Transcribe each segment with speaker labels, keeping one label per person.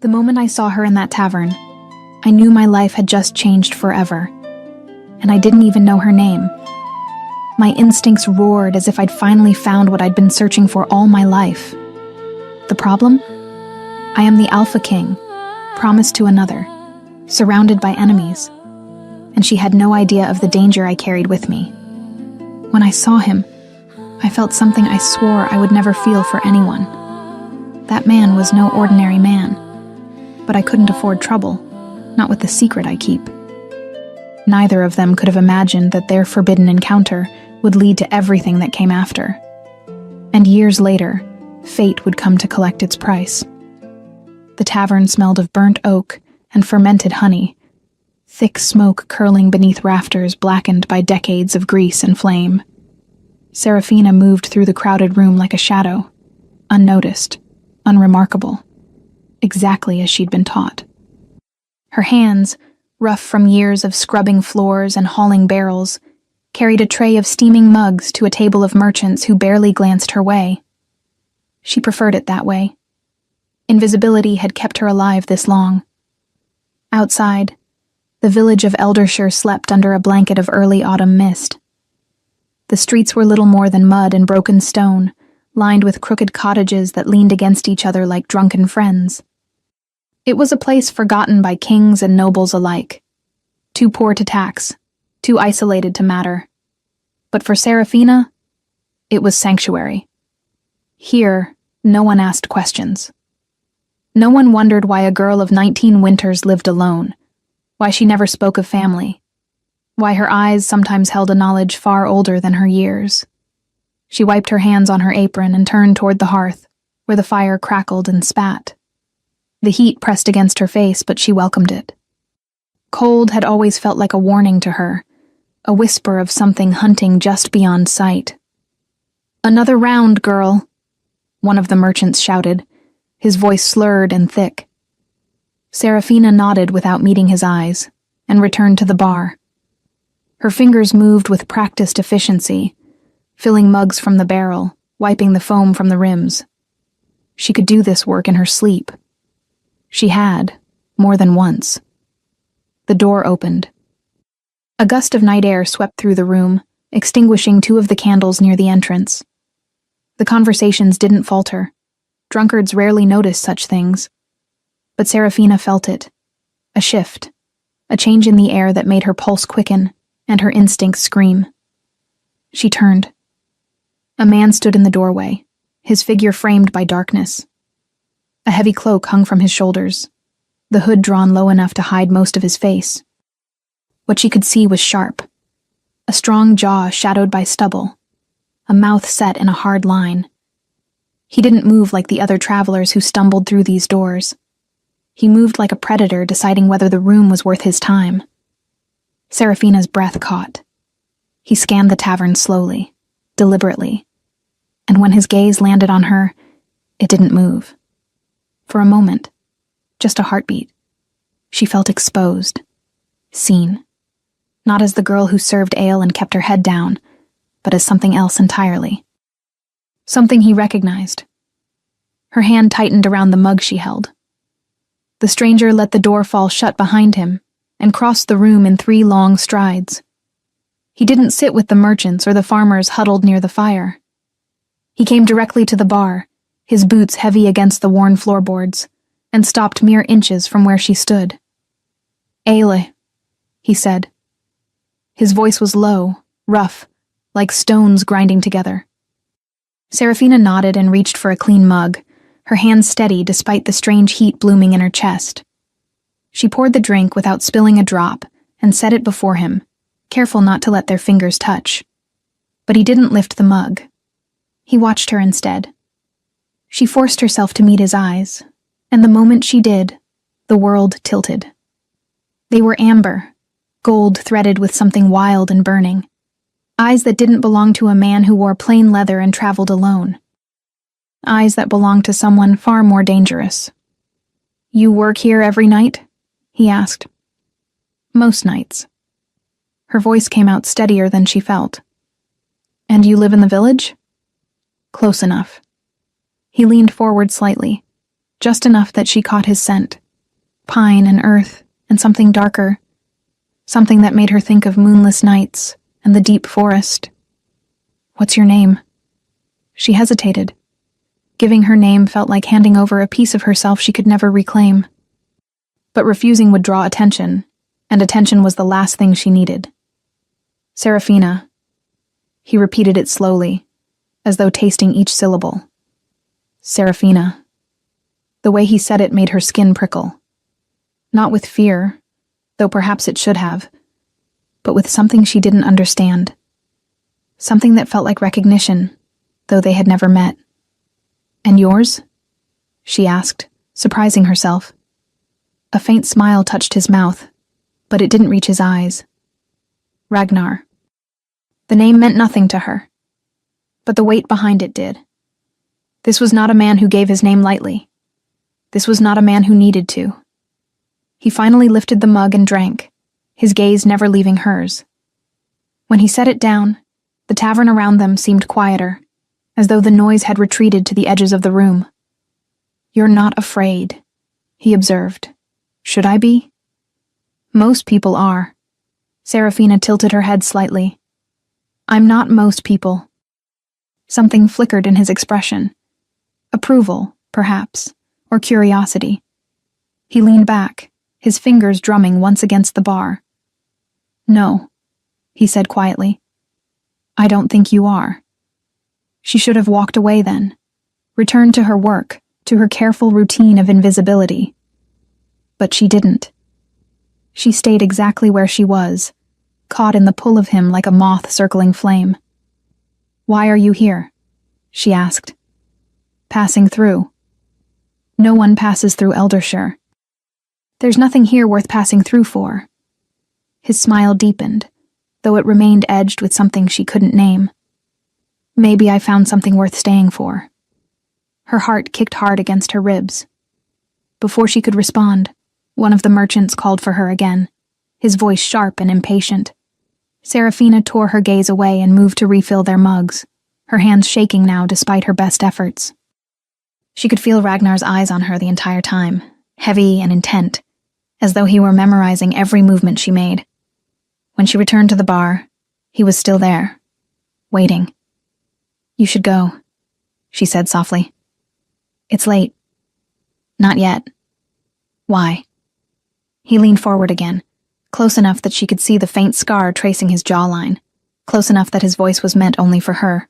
Speaker 1: The moment I saw her in that tavern, I knew my life had just changed forever, and I didn't even know her name. My instincts roared as if I'd finally found what I'd been searching for all my life. The problem? I am the Alpha King, promised to another, surrounded by enemies, and she had no idea of the danger I carried with me. When I saw him, I felt something I swore I would never feel for anyone. That man was no ordinary man, but I couldn't afford trouble, not with the secret I keep. Neither of them could have imagined that their forbidden encounter would lead to everything that came after. And years later, fate would come to collect its price. The tavern smelled of burnt oak and fermented honey, thick smoke curling beneath rafters blackened by decades of grease and flame. Serafina moved through the crowded room like a shadow, unnoticed, unremarkable, exactly as she'd been taught. Her hands, rough from years of scrubbing floors and hauling barrels, carried a tray of steaming mugs to a table of merchants who barely glanced her way. She preferred it that way. Invisibility had kept her alive this long. Outside, the village of Eldershire slept under a blanket of early autumn mist. The streets were little more than mud and broken stone, lined with crooked cottages that leaned against each other like drunken friends. It was a place forgotten by kings and nobles alike, too poor to tax, too isolated to matter. But for Serafina, it was sanctuary. Here, no one asked questions. No one wondered why a girl of 19 winters lived alone, why she never spoke of family, why her eyes sometimes held a knowledge far older than her years. She wiped her hands on her apron and turned toward the hearth, where the fire crackled and spat. The heat pressed against her face, but she welcomed it. Cold had always felt like a warning to her, a whisper of something hunting just beyond sight. "Another round, girl," one of the merchants shouted, his voice slurred and thick. Serafina nodded without meeting his eyes, and returned to the bar. Her fingers moved with practiced efficiency, filling mugs from the barrel, wiping the foam from the rims. She could do this work in her sleep. She had, more than once. The door opened. A gust of night air swept through the room, extinguishing 2 of the candles near the entrance. The conversations didn't falter. Drunkards rarely notice such things. But Serafina felt it. A shift. A change in the air that made her pulse quicken, and her instincts scream. She turned. A man stood in the doorway, his figure framed by darkness. A heavy cloak hung from his shoulders, the hood drawn low enough to hide most of his face. What she could see was sharp. A strong jaw shadowed by stubble, a mouth set in a hard line. He didn't move like the other travelers who stumbled through these doors. He moved like a predator deciding whether the room was worth his time. Serafina's breath caught. He scanned the tavern slowly, deliberately, and when his gaze landed on her, it didn't move. For a moment, just a heartbeat, she felt exposed, seen, not as the girl who served ale and kept her head down, but as something else entirely. Something he recognized. Her hand tightened around the mug she held. The stranger let the door fall shut behind him and crossed the room in 3 long strides. He didn't sit with the merchants or the farmers huddled near the fire. He came directly to the bar, his boots heavy against the worn floorboards, and stopped mere inches from where she stood. "Ale," he said. His voice was low, rough, like stones grinding together. Serafina nodded and reached for a clean mug, her hands steady despite the strange heat blooming in her chest. She poured the drink without spilling a drop and set it before him, careful not to let their fingers touch. But he didn't lift the mug. He watched her instead. She forced herself to meet his eyes, and the moment she did, the world tilted. They were amber, gold threaded with something wild and burning. Eyes that didn't belong to a man who wore plain leather and traveled alone. Eyes that belonged to someone far more dangerous. "You work here every night?" he asked. "Most nights." Her voice came out steadier than she felt. "And you live in the village?" "Close enough." He leaned forward slightly, just enough that she caught his scent. Pine and earth and something darker. Something that made her think of moonless nights and the deep forest. "What's your name?" She hesitated. Giving her name felt like handing over a piece of herself she could never reclaim. But refusing would draw attention, and attention was the last thing she needed. "Serafina." He repeated it slowly, as though tasting each syllable. "Serafina." The way he said it made her skin prickle. Not with fear, though perhaps it should have, but with something she didn't understand. Something that felt like recognition, though they had never met. "And yours?" she asked, surprising herself. A faint smile touched his mouth, but it didn't reach his eyes. "Ragnar." The name meant nothing to her, but the weight behind it did. This was not a man who gave his name lightly. This was not a man who needed to. He finally lifted the mug and drank, his gaze never leaving hers. When he set it down, the tavern around them seemed quieter, as though the noise had retreated to the edges of the room. "You're not afraid," he observed. "Should I be?" "Most people are." Serafina tilted her head slightly. "I'm not most people." Something flickered in his expression. Approval, perhaps, or curiosity. He leaned back, his fingers drumming once against the bar. "No," he said quietly. "I don't think you are." She should have walked away then, returned to her work, to her careful routine of invisibility. But she didn't. She stayed exactly where she was, caught in the pull of him like a moth circling flame. "Why are you here?" she asked. "Passing through." "No one passes through Eldershire." "There's nothing here worth passing through for." His smile deepened, though it remained edged with something she couldn't name. "Maybe I found something worth staying for." Her heart kicked hard against her ribs. Before she could respond, one of the merchants called for her again, his voice sharp and impatient. Serafina tore her gaze away and moved to refill their mugs, her hands shaking now despite her best efforts. She could feel Ragnar's eyes on her the entire time, heavy and intent, as though he were memorizing every movement she made. When she returned to the bar, he was still there, waiting. "You should go," she said softly. "It's late." "Not yet." "Why?" He leaned forward again, close enough that she could see the faint scar tracing his jawline, close enough that his voice was meant only for her.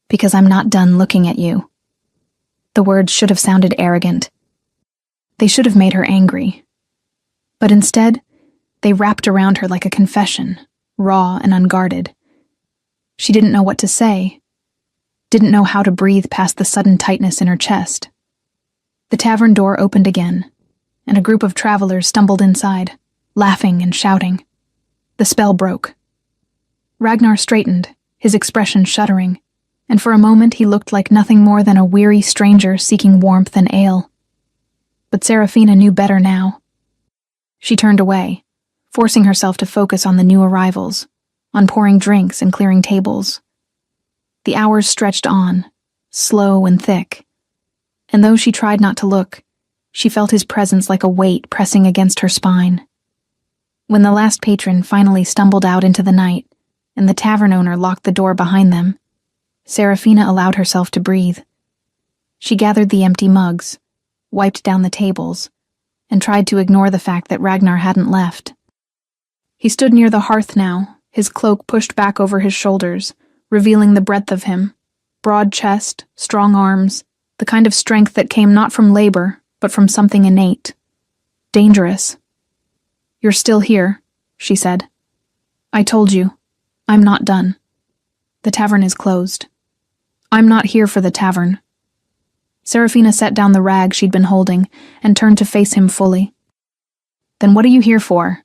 Speaker 1: "Because I'm not done looking at you." The words should have sounded arrogant. They should have made her angry. But instead, they wrapped around her like a confession, raw and unguarded. She didn't know what to say, didn't know how to breathe past the sudden tightness in her chest. The tavern door opened again, and a group of travelers stumbled inside, laughing and shouting. The spell broke. Ragnar straightened, his expression shuddering, and for a moment he looked like nothing more than a weary stranger seeking warmth and ale. But Serafina knew better now. She turned away, forcing herself to focus on the new arrivals, on pouring drinks and clearing tables. The hours stretched on, slow and thick, and though she tried not to look, she felt his presence like a weight pressing against her spine. When the last patron finally stumbled out into the night, and the tavern owner locked the door behind them, Serafina allowed herself to breathe. She gathered the empty mugs, wiped down the tables, and tried to ignore the fact that Ragnar hadn't left. He stood near the hearth now, his cloak pushed back over his shoulders, revealing the breadth of him, broad chest, strong arms, the kind of strength that came not from labor, but from something innate. Dangerous. "You're still here," she said. "I told you. I'm not done. The tavern is closed. I'm not here for the tavern." Serafina set down the rag she'd been holding and turned to face him fully. "Then what are you here for?"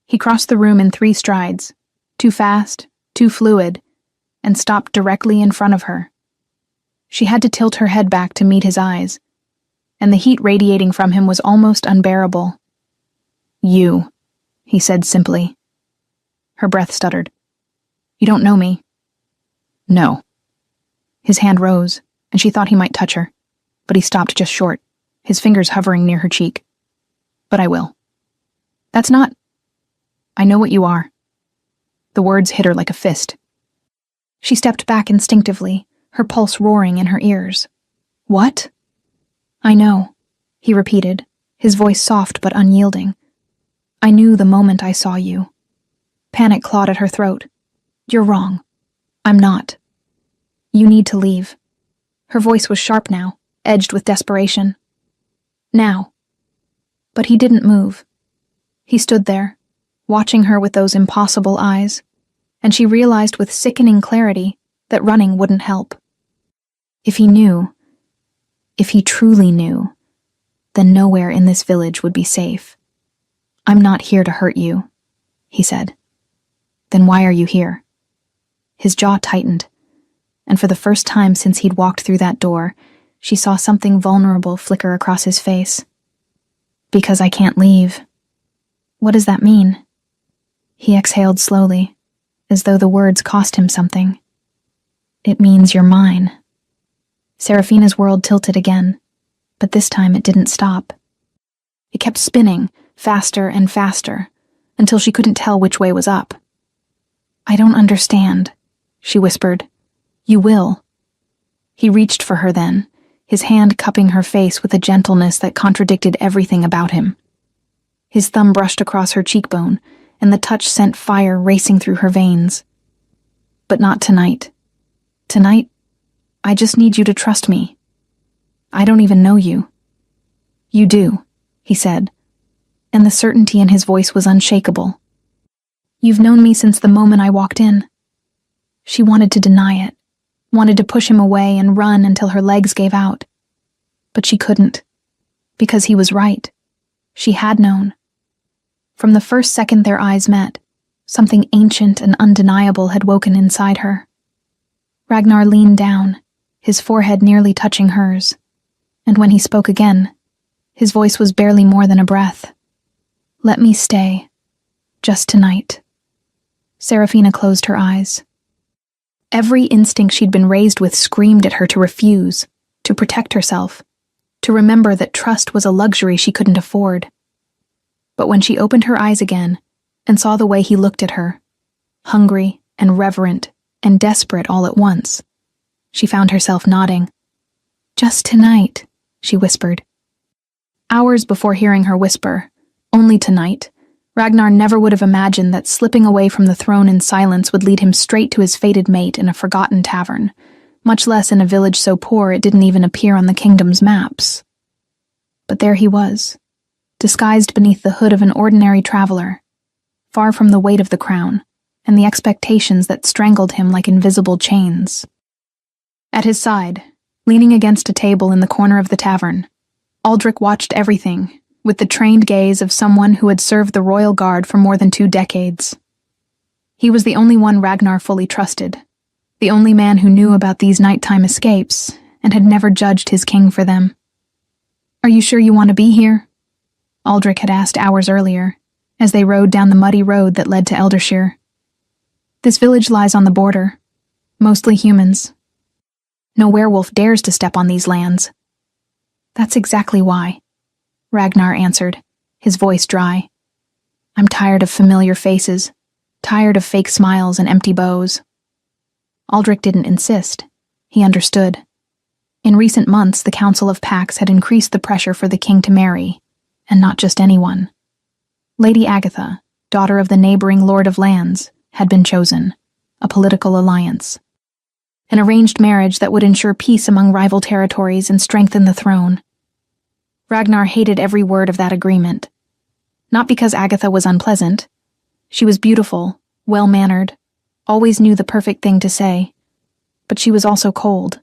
Speaker 1: He crossed the room in 3 strides, too fast, too fluid, and stopped directly in front of her. She had to tilt her head back to meet his eyes, and the heat radiating from him was almost unbearable. "You," he said simply. Her breath stuttered. "You don't know me." "No." His hand rose, and she thought he might touch her, but he stopped just short, his fingers hovering near her cheek. But I will. That's not... I know what you are. The words hit her like a fist. She stepped back instinctively, her pulse roaring in her ears. What? I know, he repeated, his voice soft but unyielding. I knew the moment I saw you. Panic clawed at her throat. You're wrong. I'm not. You need to leave. Her voice was sharp now, edged with desperation. Now. But he didn't move. He stood there, watching her with those impossible eyes, and she realized with sickening clarity that running wouldn't help. If he knew, if he truly knew, then nowhere in this village would be safe. I'm not here to hurt you, he said. Then why are you here? His jaw tightened, and for the first time since he'd walked through that door, she saw something vulnerable flicker across his face. Because I can't leave. What does that mean? He exhaled slowly, as though the words cost him something. It means you're mine. Serafina's world tilted again, but this time it didn't stop. It kept spinning, faster and faster, until she couldn't tell which way was up. I don't understand, she whispered. You will. He reached for her then, his hand cupping her face with a gentleness that contradicted everything about him. His thumb brushed across her cheekbone, and the touch sent fire racing through her veins. But not tonight. Tonight, I just need you to trust me. I don't even know you. You do, he said, and the certainty in his voice was unshakable. You've known me since the moment I walked in. She wanted to deny it, wanted to push him away and run until her legs gave out. But she couldn't, because he was right. She had known. From the first second their eyes met, something ancient and undeniable had woken inside her. Ragnar leaned down, his forehead nearly touching hers, and when he spoke again, his voice was barely more than a breath. Let me stay, just tonight. Serafina closed her eyes. Every instinct she'd been raised with screamed at her to refuse, to protect herself, to remember that trust was a luxury she couldn't afford. But when she opened her eyes again and saw the way he looked at her, hungry and reverent and desperate all at once, she found herself nodding. Just tonight, she whispered. Hours before hearing her whisper, only tonight, Ragnar never would have imagined that slipping away from the throne in silence would lead him straight to his fated mate in a forgotten tavern, much less in a village so poor it didn't even appear on the kingdom's maps. But there he was, disguised beneath the hood of an ordinary traveler, far from the weight of the crown and the expectations that strangled him like invisible chains. At his side, leaning against a table in the corner of the tavern, Aldrich watched everything with the trained gaze of someone who had served the royal guard for more than 2 decades. He was the only one Ragnar fully trusted, the only man who knew about these nighttime escapes and had never judged his king for them. Are you sure you want to be here? Aldrich had asked hours earlier, as they rode down the muddy road that led to Eldershire. This village lies on the border, mostly humans. No werewolf dares to step on these lands. That's exactly why, Ragnar answered, his voice dry. I'm tired of familiar faces, tired of fake smiles and empty bows. Aldrich didn't insist. He understood. In recent months, the Council of Pax had increased the pressure for the king to marry, and not just anyone. Lady Agatha, daughter of the neighboring Lord of Lands, had been chosen, a political alliance. An arranged marriage that would ensure peace among rival territories and strengthen the throne. Ragnar hated every word of that agreement. Not because Agatha was unpleasant. She was beautiful, well-mannered, always knew the perfect thing to say. But she was also cold,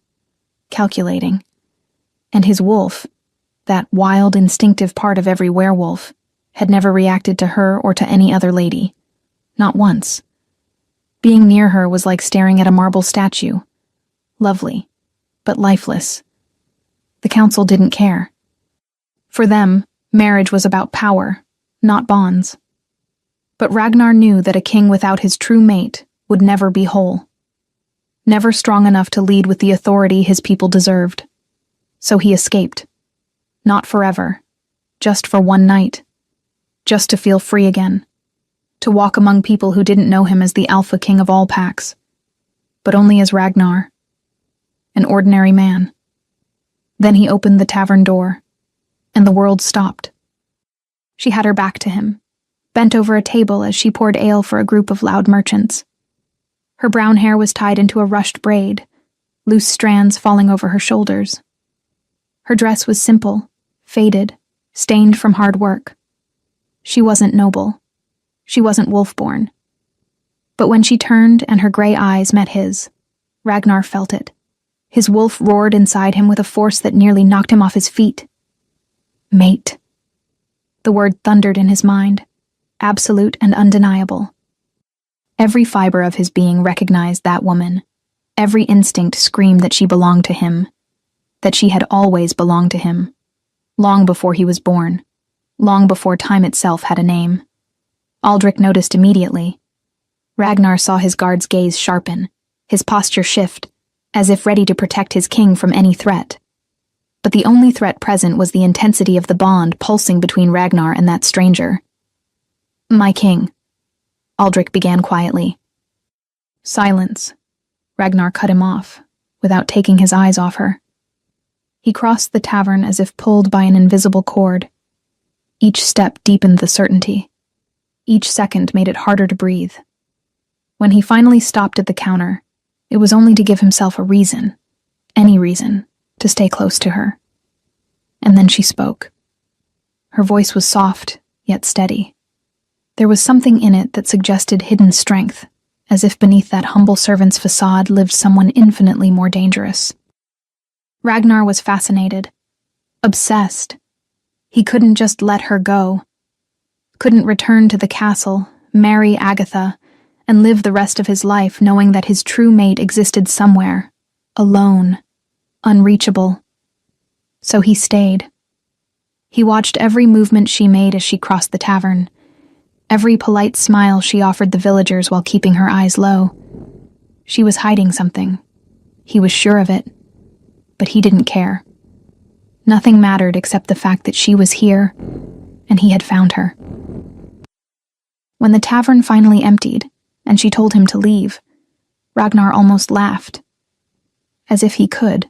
Speaker 1: calculating. And his wolf, that wild, instinctive part of every werewolf, had never reacted to her or to any other lady. Not once. Being near her was like staring at a marble statue. Lovely, but lifeless. The council didn't care. For them, marriage was about power, not bonds. But Ragnar knew that a king without his true mate would never be whole. Never strong enough to lead with the authority his people deserved. So he escaped. Not forever. Just for one night. Just to feel free again. To walk among people who didn't know him as the Alpha King of all packs, but only as Ragnar. An ordinary man. Then he opened the tavern door, and the world stopped. She had her back to him, bent over a table as she poured ale for a group of loud merchants. Her brown hair was tied into a rushed braid, loose strands falling over her shoulders. Her dress was simple, faded, stained from hard work. She wasn't noble. She wasn't wolf-born. But when she turned and her gray eyes met his, Ragnar felt it. His wolf roared inside him with a force that nearly knocked him off his feet. Mate. The word thundered in his mind, absolute and undeniable. Every fiber of his being recognized that woman. Every instinct screamed that she belonged to him, that she had always belonged to him, long before he was born, long before time itself had a name. Aldrich noticed immediately. Ragnar saw his guard's gaze sharpen, his posture shift, as if ready to protect his king from any threat. But the only threat present was the intensity of the bond pulsing between Ragnar and that stranger. "My king," Aldrich began quietly. "Silence." Ragnar cut him off, without taking his eyes off her. He crossed the tavern as if pulled by an invisible cord. Each step deepened the certainty. Each second made it harder to breathe. When he finally stopped at the counter, it was only to give himself a reason, any reason, to stay close to her. And then she spoke. Her voice was soft, yet steady. There was something in it that suggested hidden strength, as if beneath that humble servant's facade lived someone infinitely more dangerous. Ragnar was fascinated, obsessed. He couldn't just let her go. Couldn't return to the castle, marry Agatha, and live the rest of his life knowing that his true mate existed somewhere, alone, unreachable. So he stayed. He watched every movement she made as she crossed the tavern, every polite smile she offered the villagers while keeping her eyes low. She was hiding something. He was sure of it. But he didn't care. Nothing mattered except the fact that she was here, and he had found her. When the tavern finally emptied, and she told him to leave, Ragnar almost laughed. As if he could.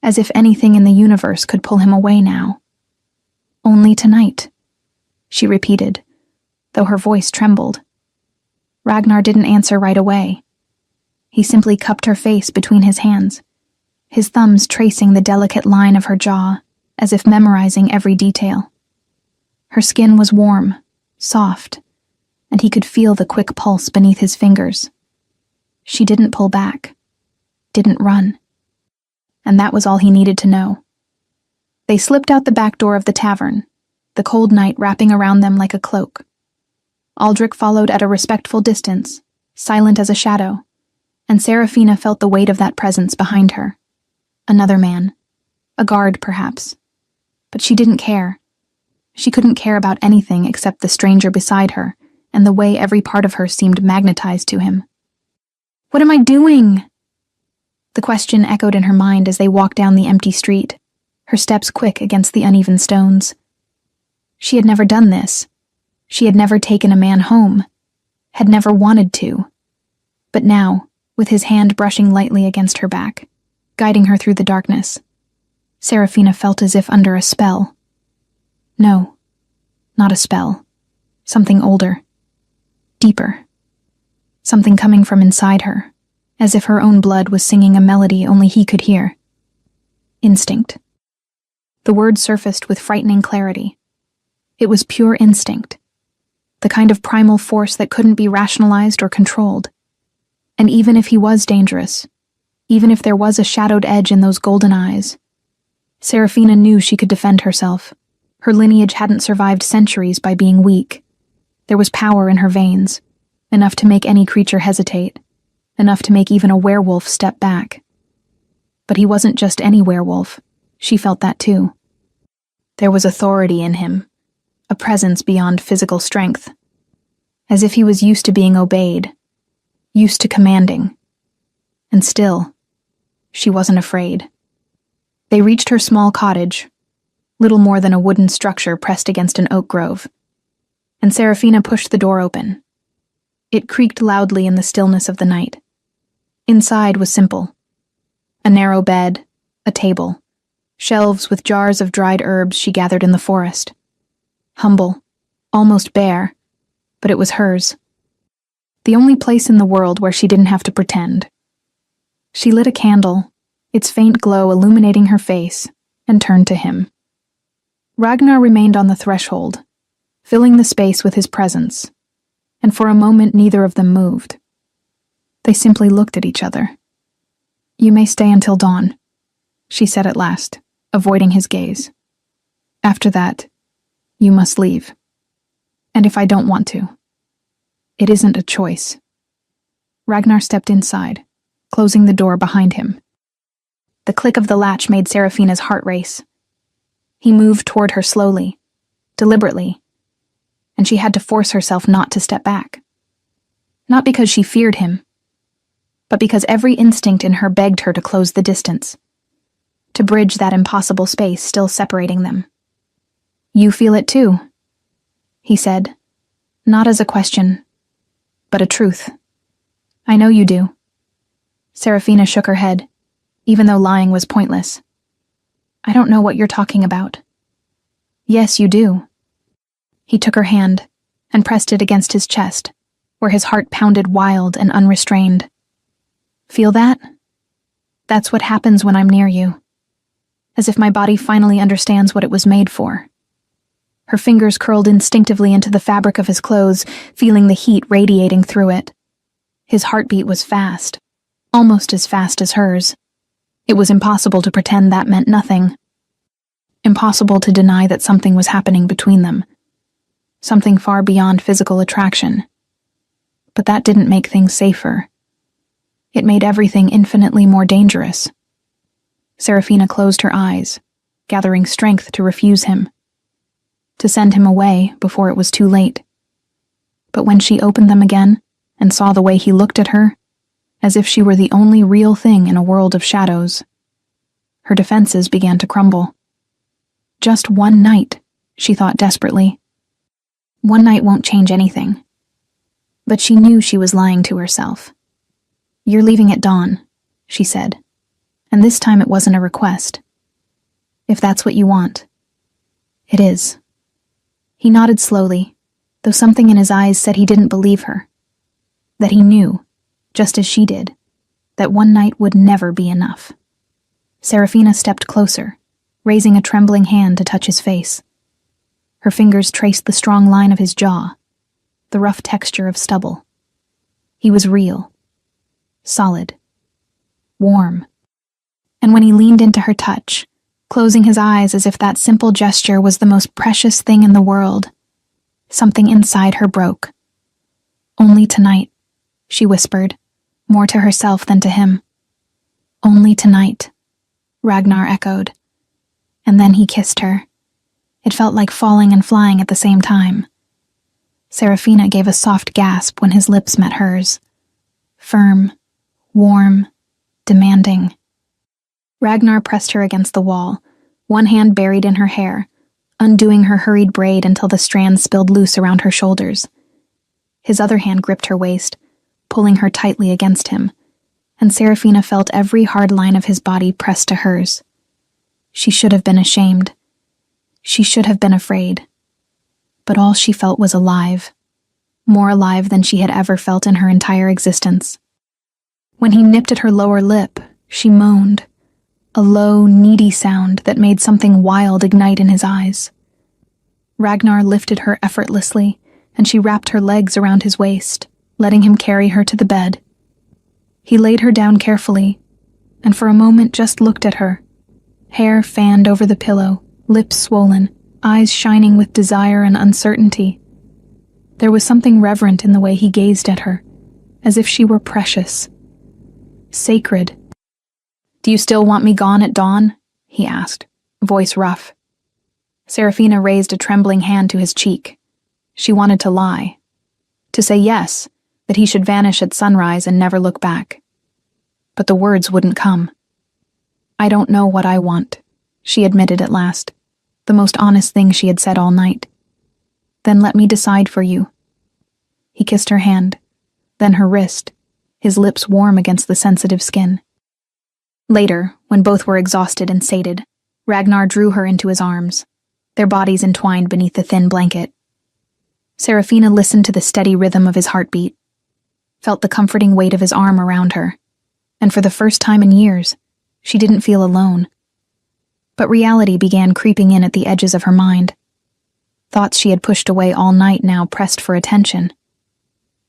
Speaker 1: As if anything in the universe could pull him away now. "Only tonight," she repeated, though her voice trembled. Ragnar didn't answer right away. He simply cupped her face between his hands, his thumbs tracing the delicate line of her jaw, as if memorizing every detail. Her skin was warm, soft, and he could feel the quick pulse beneath his fingers. She didn't pull back, didn't run. And that was all he needed to know. They slipped out the back door of the tavern, the cold night wrapping around them like a cloak. Aldrich followed at a respectful distance, silent as a shadow, and Serafina felt the weight of that presence behind her. Another man. A guard, perhaps. But she didn't care. She couldn't care about anything except the stranger beside her, and the way every part of her seemed magnetized to him. "What am I doing?" The question echoed in her mind as they walked down the empty street, her steps quick against the uneven stones. She had never done this. She had never taken a man home, had never wanted to. But now, with his hand brushing lightly against her back, guiding her through the darkness, Serafina felt as if under a spell. No, not a spell. Something older. Deeper. Something coming from inside her, as if her own blood was singing a melody only he could hear. Instinct. The word surfaced with frightening clarity. It was pure instinct. The kind of primal force that couldn't be rationalized or controlled. And even if he was dangerous, even if there was a shadowed edge in those golden eyes, Serafina knew she could defend herself. Her lineage hadn't survived centuries by being weak. There was power in her veins, enough to make any creature hesitate, enough to make even a werewolf step back. But he wasn't just any werewolf. She felt that too. There was authority in him, a presence beyond physical strength, as if he was used to being obeyed, used to commanding. And still, she wasn't afraid. They reached her small cottage, little more than a wooden structure pressed against an oak grove, and Serafina pushed the door open. It creaked loudly in the stillness of the night. Inside was simple. A narrow bed, a table, shelves with jars of dried herbs she gathered in the forest. Humble, almost bare, but it was hers. The only place in the world where she didn't have to pretend. She lit a candle, its faint glow illuminating her face, and turned to him. Ragnar remained on the threshold, filling the space with his presence, and for a moment neither of them moved. They simply looked at each other. "You may stay until dawn," she said at last, avoiding his gaze. "After that, you must leave. And if I don't want to, it isn't a choice." Ragnar stepped inside, closing the door behind him. The click of the latch made Serafina's heart race. He moved toward her slowly, deliberately, and she had to force herself not to step back. Not because she feared him, but because every instinct in her begged her to close the distance, to bridge that impossible space still separating them. "You feel it too," he said, not as a question, but a truth. "I know you do." Serafina shook her head, even though lying was pointless. "I don't know what you're talking about." "Yes, you do." He took her hand and pressed it against his chest, where his heart pounded wild and unrestrained. "Feel that? That's what happens when I'm near you. As if my body finally understands what it was made for." Her fingers curled instinctively into the fabric of his clothes, feeling the heat radiating through it. His heartbeat was fast, almost as fast as hers. It was impossible to pretend that meant nothing. Impossible to deny that something was happening between them. Something far beyond physical attraction. But that didn't make things safer. It made everything infinitely more dangerous. Serafina closed her eyes, gathering strength to refuse him, to send him away before it was too late. But when she opened them again and saw the way he looked at her, as if she were the only real thing in a world of shadows, her defenses began to crumble. Just one night, she thought desperately. One night won't change anything. But she knew she was lying to herself. "You're leaving at dawn," she said, and this time it wasn't a request. "If that's what you want." "It is." He nodded slowly, though something in his eyes said he didn't believe her. That he knew, just as she did, that one night would never be enough. Serafina stepped closer, raising a trembling hand to touch his face. Her fingers traced the strong line of his jaw, the rough texture of stubble. He was real, solid, warm. And when he leaned into her touch, closing his eyes as if that simple gesture was the most precious thing in the world, something inside her broke. "Only tonight," she whispered, more to herself than to him. "Only tonight," Ragnar echoed. And then he kissed her. It felt like falling and flying at the same time. Serafina gave a soft gasp when his lips met hers. Firm, warm, demanding. Ragnar pressed her against the wall, one hand buried in her hair, undoing her hurried braid until the strands spilled loose around her shoulders. His other hand gripped her waist, pulling her tightly against him, and Serafina felt every hard line of his body pressed to hers. She should have been ashamed. She should have been afraid. But all she felt was alive, more alive than she had ever felt in her entire existence. When he nipped at her lower lip, she moaned, a low, needy sound that made something wild ignite in his eyes. Ragnar lifted her effortlessly, and she wrapped her legs around his waist, letting him carry her to the bed. He laid her down carefully, and for a moment just looked at her, hair fanned over the pillow, lips swollen, eyes shining with desire and uncertainty. There was something reverent in the way he gazed at her, as if she were precious, sacred. "Do you still want me gone at dawn?" he asked, voice rough. Serafina raised a trembling hand to his cheek. She wanted to lie, to say yes, that he should vanish at sunrise and never look back. But the words wouldn't come. "I don't know what I want," she admitted at last, the most honest thing she had said all night. Then let me decide for you. He kissed her hand, then her wrist, his lips warm against the sensitive skin. Later, when both were exhausted and sated, Ragnar drew her into his arms, their bodies entwined beneath the thin blanket. Serafina listened to the steady rhythm of his heartbeat, felt the comforting weight of his arm around her, and for the first time in years, she didn't feel alone. But reality began creeping in at the edges of her mind. Thoughts she had pushed away all night now pressed for attention.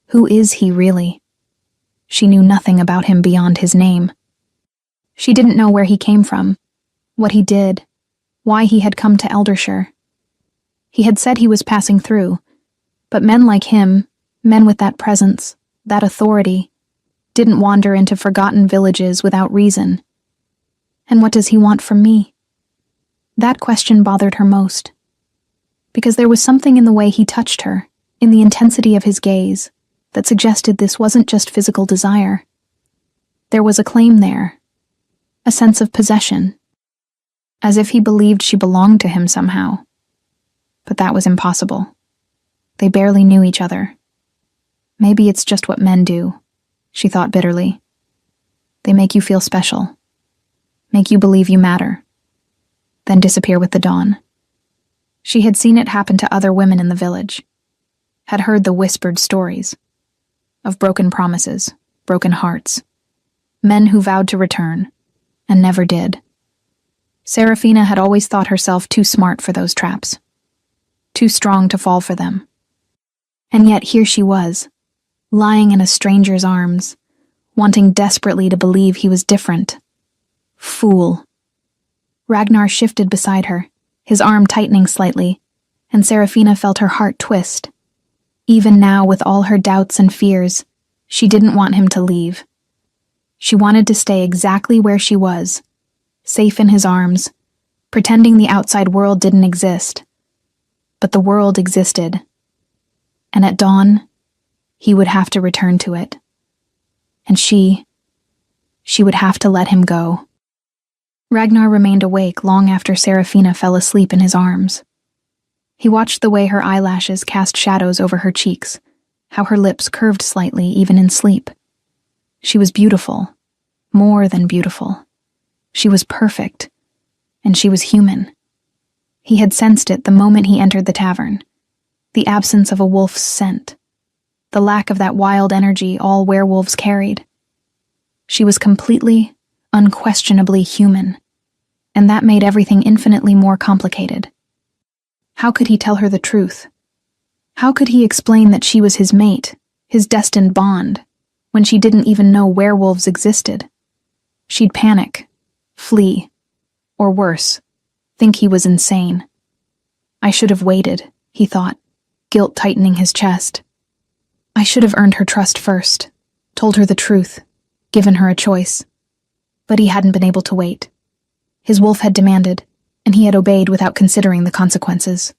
Speaker 1: Who is he really? She knew nothing about him beyond his name. She didn't know where he came from, what he did, why he had come to Eldershire. He had said he was passing through, but men like him, men with that presence, that authority, didn't wander into forgotten villages without reason. And what does he want from me? That question bothered her most, because there was something in the way he touched her, in the intensity of his gaze, that suggested this wasn't just physical desire. There was a claim there, a sense of possession, as if he believed she belonged to him somehow. But that was impossible. They barely knew each other. Maybe it's just what men do, she thought bitterly. They make you feel special, make you believe you matter, then disappear with the dawn. She had seen it happen to other women in the village, had heard the whispered stories of broken promises, broken hearts, men who vowed to return, and never did. Serafina had always thought herself too smart for those traps, too strong to fall for them. And yet here she was, lying in a stranger's arms, wanting desperately to believe he was different. Fool. Ragnar shifted beside her, his arm tightening slightly, and Serafina felt her heart twist. Even now, with all her doubts and fears, she didn't want him to leave. She wanted to stay exactly where she was, safe in his arms, pretending the outside world didn't exist. But the world existed, and at dawn, he would have to return to it. And she would have to let him go. Ragnar remained awake long after Serafina fell asleep in his arms. He watched the way her eyelashes cast shadows over her cheeks, how her lips curved slightly even in sleep. She was beautiful, more than beautiful. She was perfect, and she was human. He had sensed it the moment he entered the tavern, the absence of a wolf's scent, the lack of that wild energy all werewolves carried. She was completely, unquestionably human, and that made everything infinitely more complicated. How could he tell her the truth? How could he explain that she was his mate, his destined bond, when she didn't even know werewolves existed? She'd panic, flee, or worse, think he was insane. I should have waited, he thought, guilt tightening his chest. I should have earned her trust first, told her the truth, given her a choice. But he hadn't been able to wait. His wolf had demanded, and he had obeyed without considering the consequences.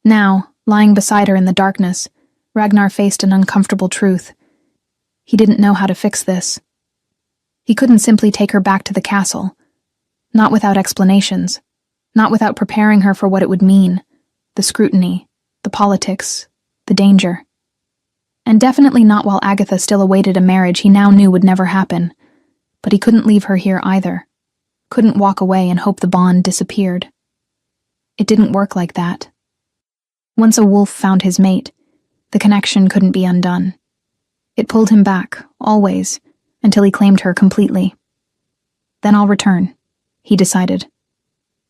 Speaker 1: Now, lying beside her in the darkness, Ragnar faced an uncomfortable truth. He didn't know how to fix this. He couldn't simply take her back to the castle, not without explanations, not without preparing her for what it would mean, the scrutiny, the politics, the danger. And definitely not while Agatha still awaited a marriage he now knew would never happen. But he couldn't leave her here either. Couldn't walk away and hope the bond disappeared. It didn't work like that. Once a wolf found his mate, the connection couldn't be undone. It pulled him back, always, until he claimed her completely. Then I'll return, he decided.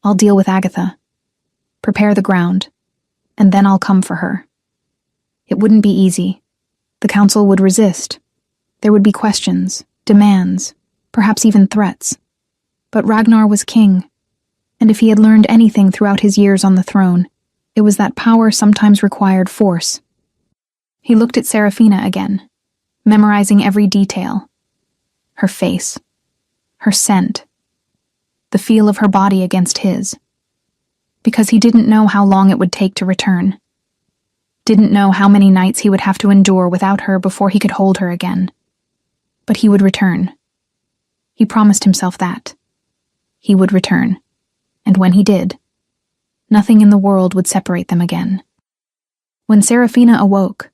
Speaker 1: I'll deal with Agatha, prepare the ground, and then I'll come for her. It wouldn't be easy. The council would resist. There would be questions, demands, perhaps even threats. But Ragnar was king, and if he had learned anything throughout his years on the throne, it was that power sometimes required force. He looked at Serafina again, memorizing every detail. Her face, her scent, the feel of her body against his. Because he didn't know how long it would take to return. Didn't know how many nights he would have to endure without her before he could hold her again. But he would return. He promised himself that. He would return. and when he did, nothing in the world would separate them again. When Serafina awoke,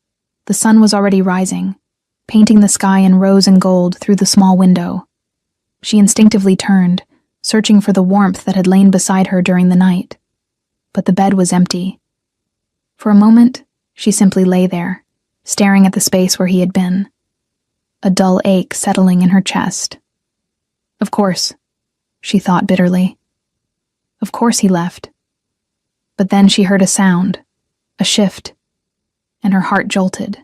Speaker 1: the sun was already rising, painting the sky in rose and gold through the small window. She instinctively turned, searching for the warmth that had lain beside her during the night. But the bed was empty. For a moment, she simply lay there, staring at the space where he had been, a dull ache settling in her chest. Of course, she thought bitterly. Of course he left. But then she heard a sound, a shift, and her heart jolted.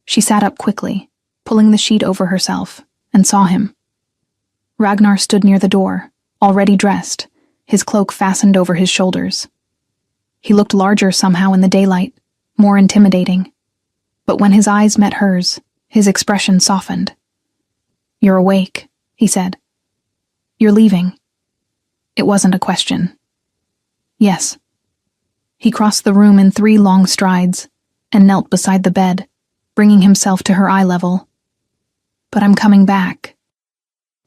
Speaker 1: She sat up quickly, pulling the sheet over herself, and saw him. Ragnar stood near the door, already dressed, his cloak fastened over his shoulders. He looked larger somehow in the daylight, more intimidating. But when his eyes met hers, his expression softened. "You're awake," he said. "You're leaving." It wasn't a question. Yes. He crossed the room in 3 long strides and knelt beside the bed, bringing himself to her eye level. "But I'm coming back."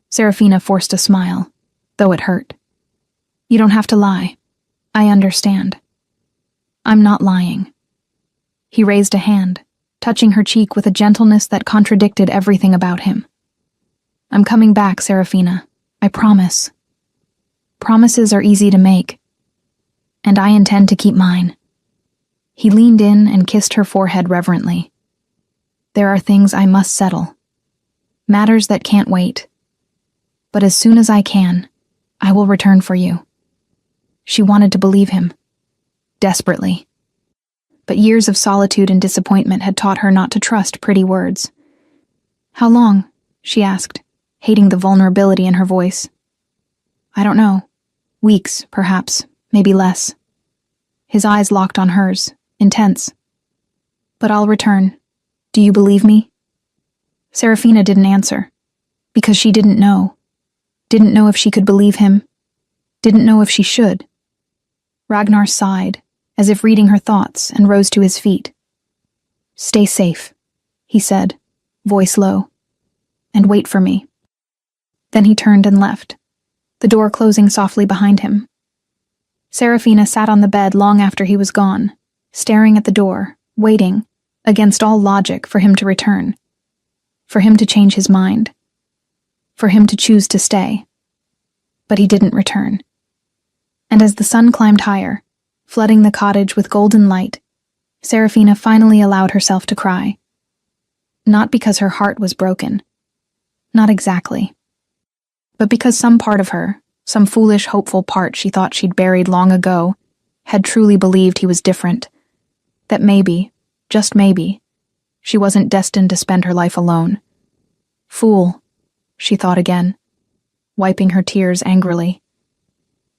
Speaker 1: Serafina forced a smile, though it hurt. "You don't have to lie. I understand." "I'm not lying." He raised a hand, touching her cheek with a gentleness that contradicted everything about him. "I'm coming back, Serafina. I promise." Promises are easy to make, and I intend to keep mine. He leaned in and kissed her forehead reverently. "There are things I must settle, matters that can't wait. But as soon as I can, I will return for you." She wanted to believe him, desperately. But years of solitude and disappointment had taught her not to trust pretty words. "How long?" she asked, hating the vulnerability in her voice. "I don't know. Weeks, perhaps, maybe less." His eyes locked on hers, intense. "But I'll return. Do you believe me?" Serafina didn't answer, because she didn't know. Didn't know if she could believe him. Didn't know if she should. Ragnar sighed, as if reading her thoughts, and rose to his feet. "Stay safe," he said, voice low, "and wait for me." Then he turned and left, the door closing softly behind him. Serafina sat on the bed long after he was gone, staring at the door, waiting, against all logic, for him to return, for him to change his mind, for him to choose to stay. But he didn't return. And as the sun climbed higher, flooding the cottage with golden light, Serafina finally allowed herself to cry. Not because her heart was broken. Not exactly. But because some part of her, some foolish, hopeful part she thought she'd buried long ago, had truly believed he was different. That maybe, just maybe, she wasn't destined to spend her life alone. Fool, she thought again, wiping her tears angrily.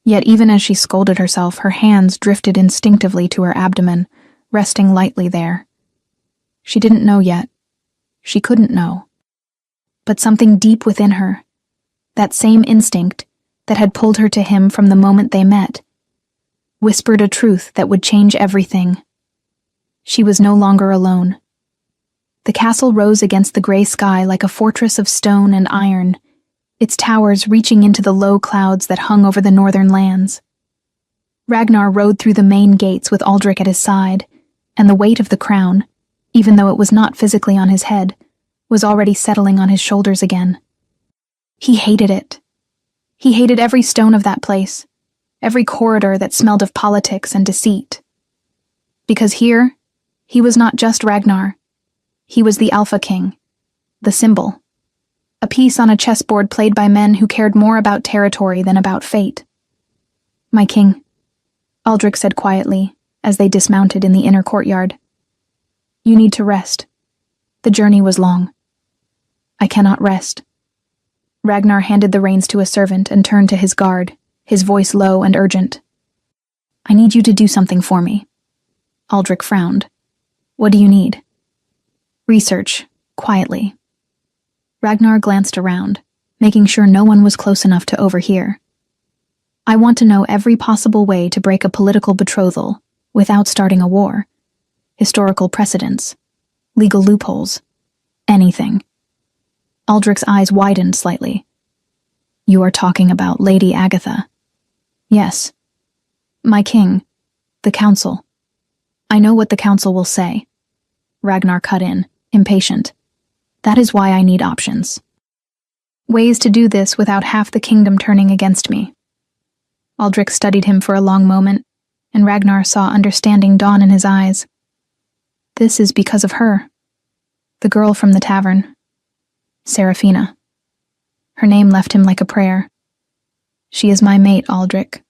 Speaker 1: Yet even as she scolded herself, her hands drifted instinctively to her abdomen, resting lightly there. She didn't know yet. She couldn't know. But something deep within her, that same instinct that had pulled her to him from the moment they met, whispered a truth that would change everything. She was no longer alone. The castle rose against the gray sky like a fortress of stone and iron, its towers reaching into the low clouds that hung over the northern lands. Ragnar rode through the main gates with Aldrich at his side, and the weight of the crown, even though it was not physically on his head, was already settling on his shoulders again. He hated it. He hated every stone of that place, every corridor that smelled of politics and deceit. Because here, he was not just Ragnar. He was the Alpha King, the symbol. A piece on a chessboard played by men who cared more about territory than about fate. "My king," Aldrich said quietly, as they dismounted in the inner courtyard. "You need to rest. The journey was long." "I cannot rest." Ragnar handed the reins to a servant and turned to his guard, his voice low and urgent. "I need you to do something for me." Aldrich frowned. "What do you need?" "Research, quietly." Ragnar glanced around, making sure no one was close enough to overhear. "I want to know every possible way to break a political betrothal without starting a war. Historical precedents, legal loopholes, anything." Aldrich's eyes widened slightly. "You are talking about Lady Agatha." Yes. My king. The council. I know what the council will say. Ragnar cut in, impatient. That is why I need options. Ways to do this without half the kingdom turning against me. Aldrich studied him for a long moment, and Ragnar saw understanding dawn in his eyes. This is because of her. The girl from the tavern. Serafina. Her name left him like a prayer. She is my mate, Aldrich.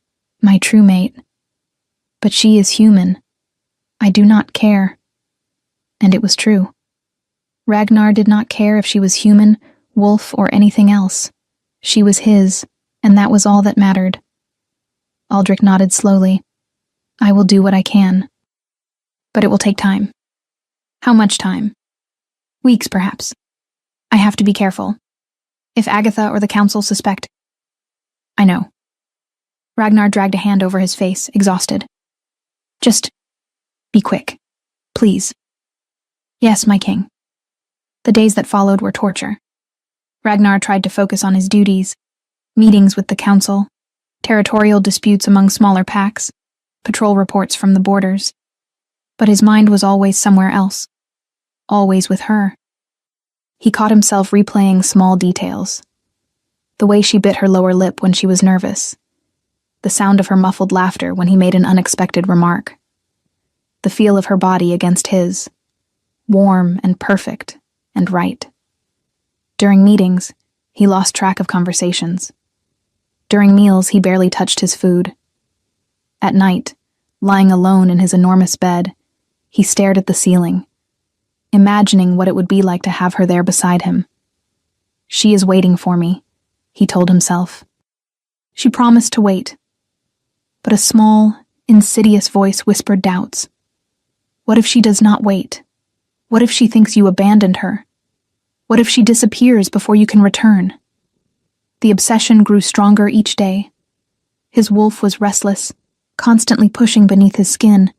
Speaker 1: My true mate. But she is human. I do not care. And it was true. Ragnar did not care if she was human, wolf, or anything else. She was his, and that was all that mattered. Aldrich nodded slowly. I will do what I can. But it will take time. How much time? Weeks, perhaps. I have to be careful. If Agatha or the council suspect... I know. Ragnar dragged a hand over his face, exhausted. Just be quick. Please. Yes, my king. The days that followed were torture. Ragnar tried to focus on his duties, meetings with the council, territorial disputes among smaller packs, patrol reports from the borders. But his mind was always somewhere else. Always with her. He caught himself replaying small details. The way she bit her lower lip when she was nervous. The sound of her muffled laughter when he made an unexpected remark. The feel of her body against his. Warm and perfect and right. During meetings, he lost track of conversations. During meals, he barely touched his food. At night, lying alone in his enormous bed, he stared at the ceiling, imagining what it would be like to have her there beside him. She is waiting for me, he told himself. She promised to wait. But a small, insidious voice whispered doubts. What if she does not wait? What if she thinks you abandoned her? What if she disappears before you can return? The obsession grew stronger each day. His wolf was restless, constantly pushing beneath his skin,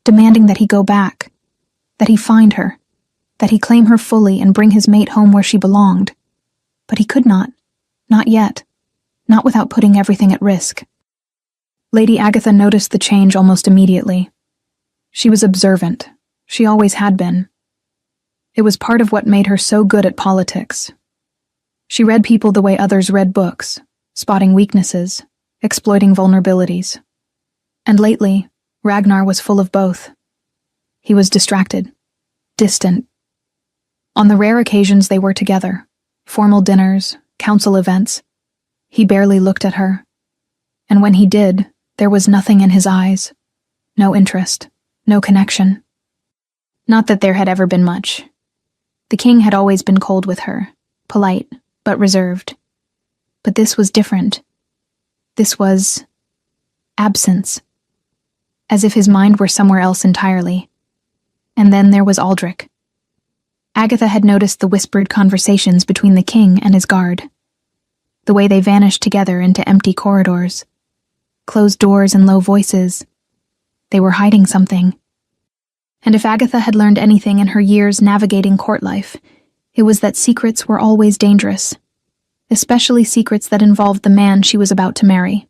Speaker 1: demanding that he go back, that he find her, that he claim her fully and bring his mate home where she belonged. But he could not yet, not without putting everything at risk. Lady Agatha noticed the change almost immediately. She was observant. She always had been. It was part of what made her so good at politics. She read people the way others read books, spotting weaknesses, exploiting vulnerabilities. And lately, Ragnar was full of both. He was distracted, distant. On the rare occasions they were together, formal dinners, council events, he barely looked at her. And when he did, there was nothing in his eyes. No interest, no connection. Not that there had ever been much. The king had always been cold with her, polite, but reserved. But this was different. This was absence. As if his mind were somewhere else entirely. And then there was Aldrich. Agatha had noticed the whispered conversations between the king and his guard. The way they vanished together into empty corridors. Closed doors and low voices. They were hiding something. And if Agatha had learned anything in her years navigating court life, it was that secrets were always dangerous, especially secrets that involved the man she was about to marry.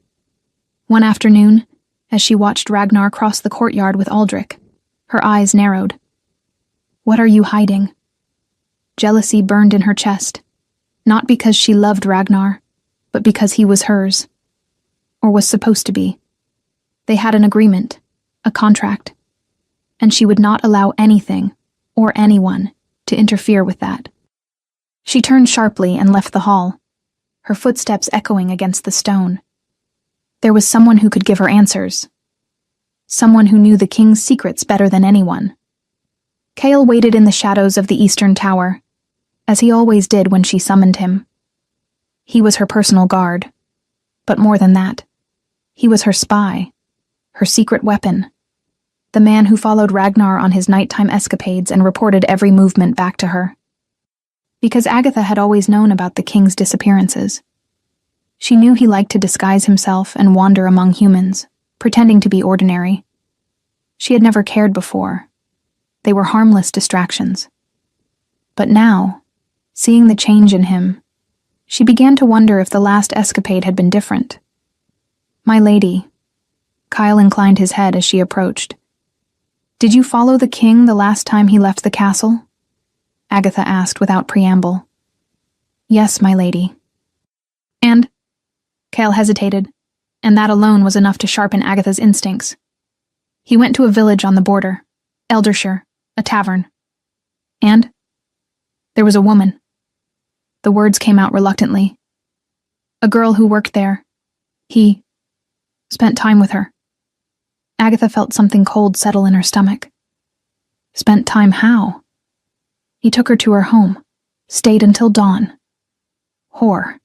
Speaker 1: One afternoon, as she watched Ragnar cross the courtyard with Aldrich, her eyes narrowed. What are you hiding? Jealousy burned in her chest, not because she loved Ragnar, but because he was hers, or was supposed to be. They had an agreement, a contract. And she would not allow anything, or anyone, to interfere with that. She turned sharply and left the hall, her footsteps echoing against the stone. There was someone who could give her answers. Someone who knew the king's secrets better than anyone. Chaol waited in the shadows of the eastern tower, as he always did when she summoned him. He was her personal guard. But more than that, he was her spy, her secret weapon. The man who followed Ragnar on his nighttime escapades and reported every movement back to her. Because Agatha had always known about the king's disappearances. She knew he liked to disguise himself and wander among humans, pretending to be ordinary. She had never cared before. They were harmless distractions. But now, seeing the change in him, she began to wonder if the last escapade had been different. My lady. Kyle inclined his head as she approached. Did you follow the king the last time he left the castle? Agatha asked without preamble. Yes, my lady. And? Kyle hesitated, and that alone was enough to sharpen Agatha's instincts. He went to a village on the border, Eldershire, a tavern. And? There was a woman. The words came out reluctantly. A girl who worked there. He spent time with her. Agatha felt something cold settle in her stomach. Spent time how? He took her to her home, stayed until dawn. Whore.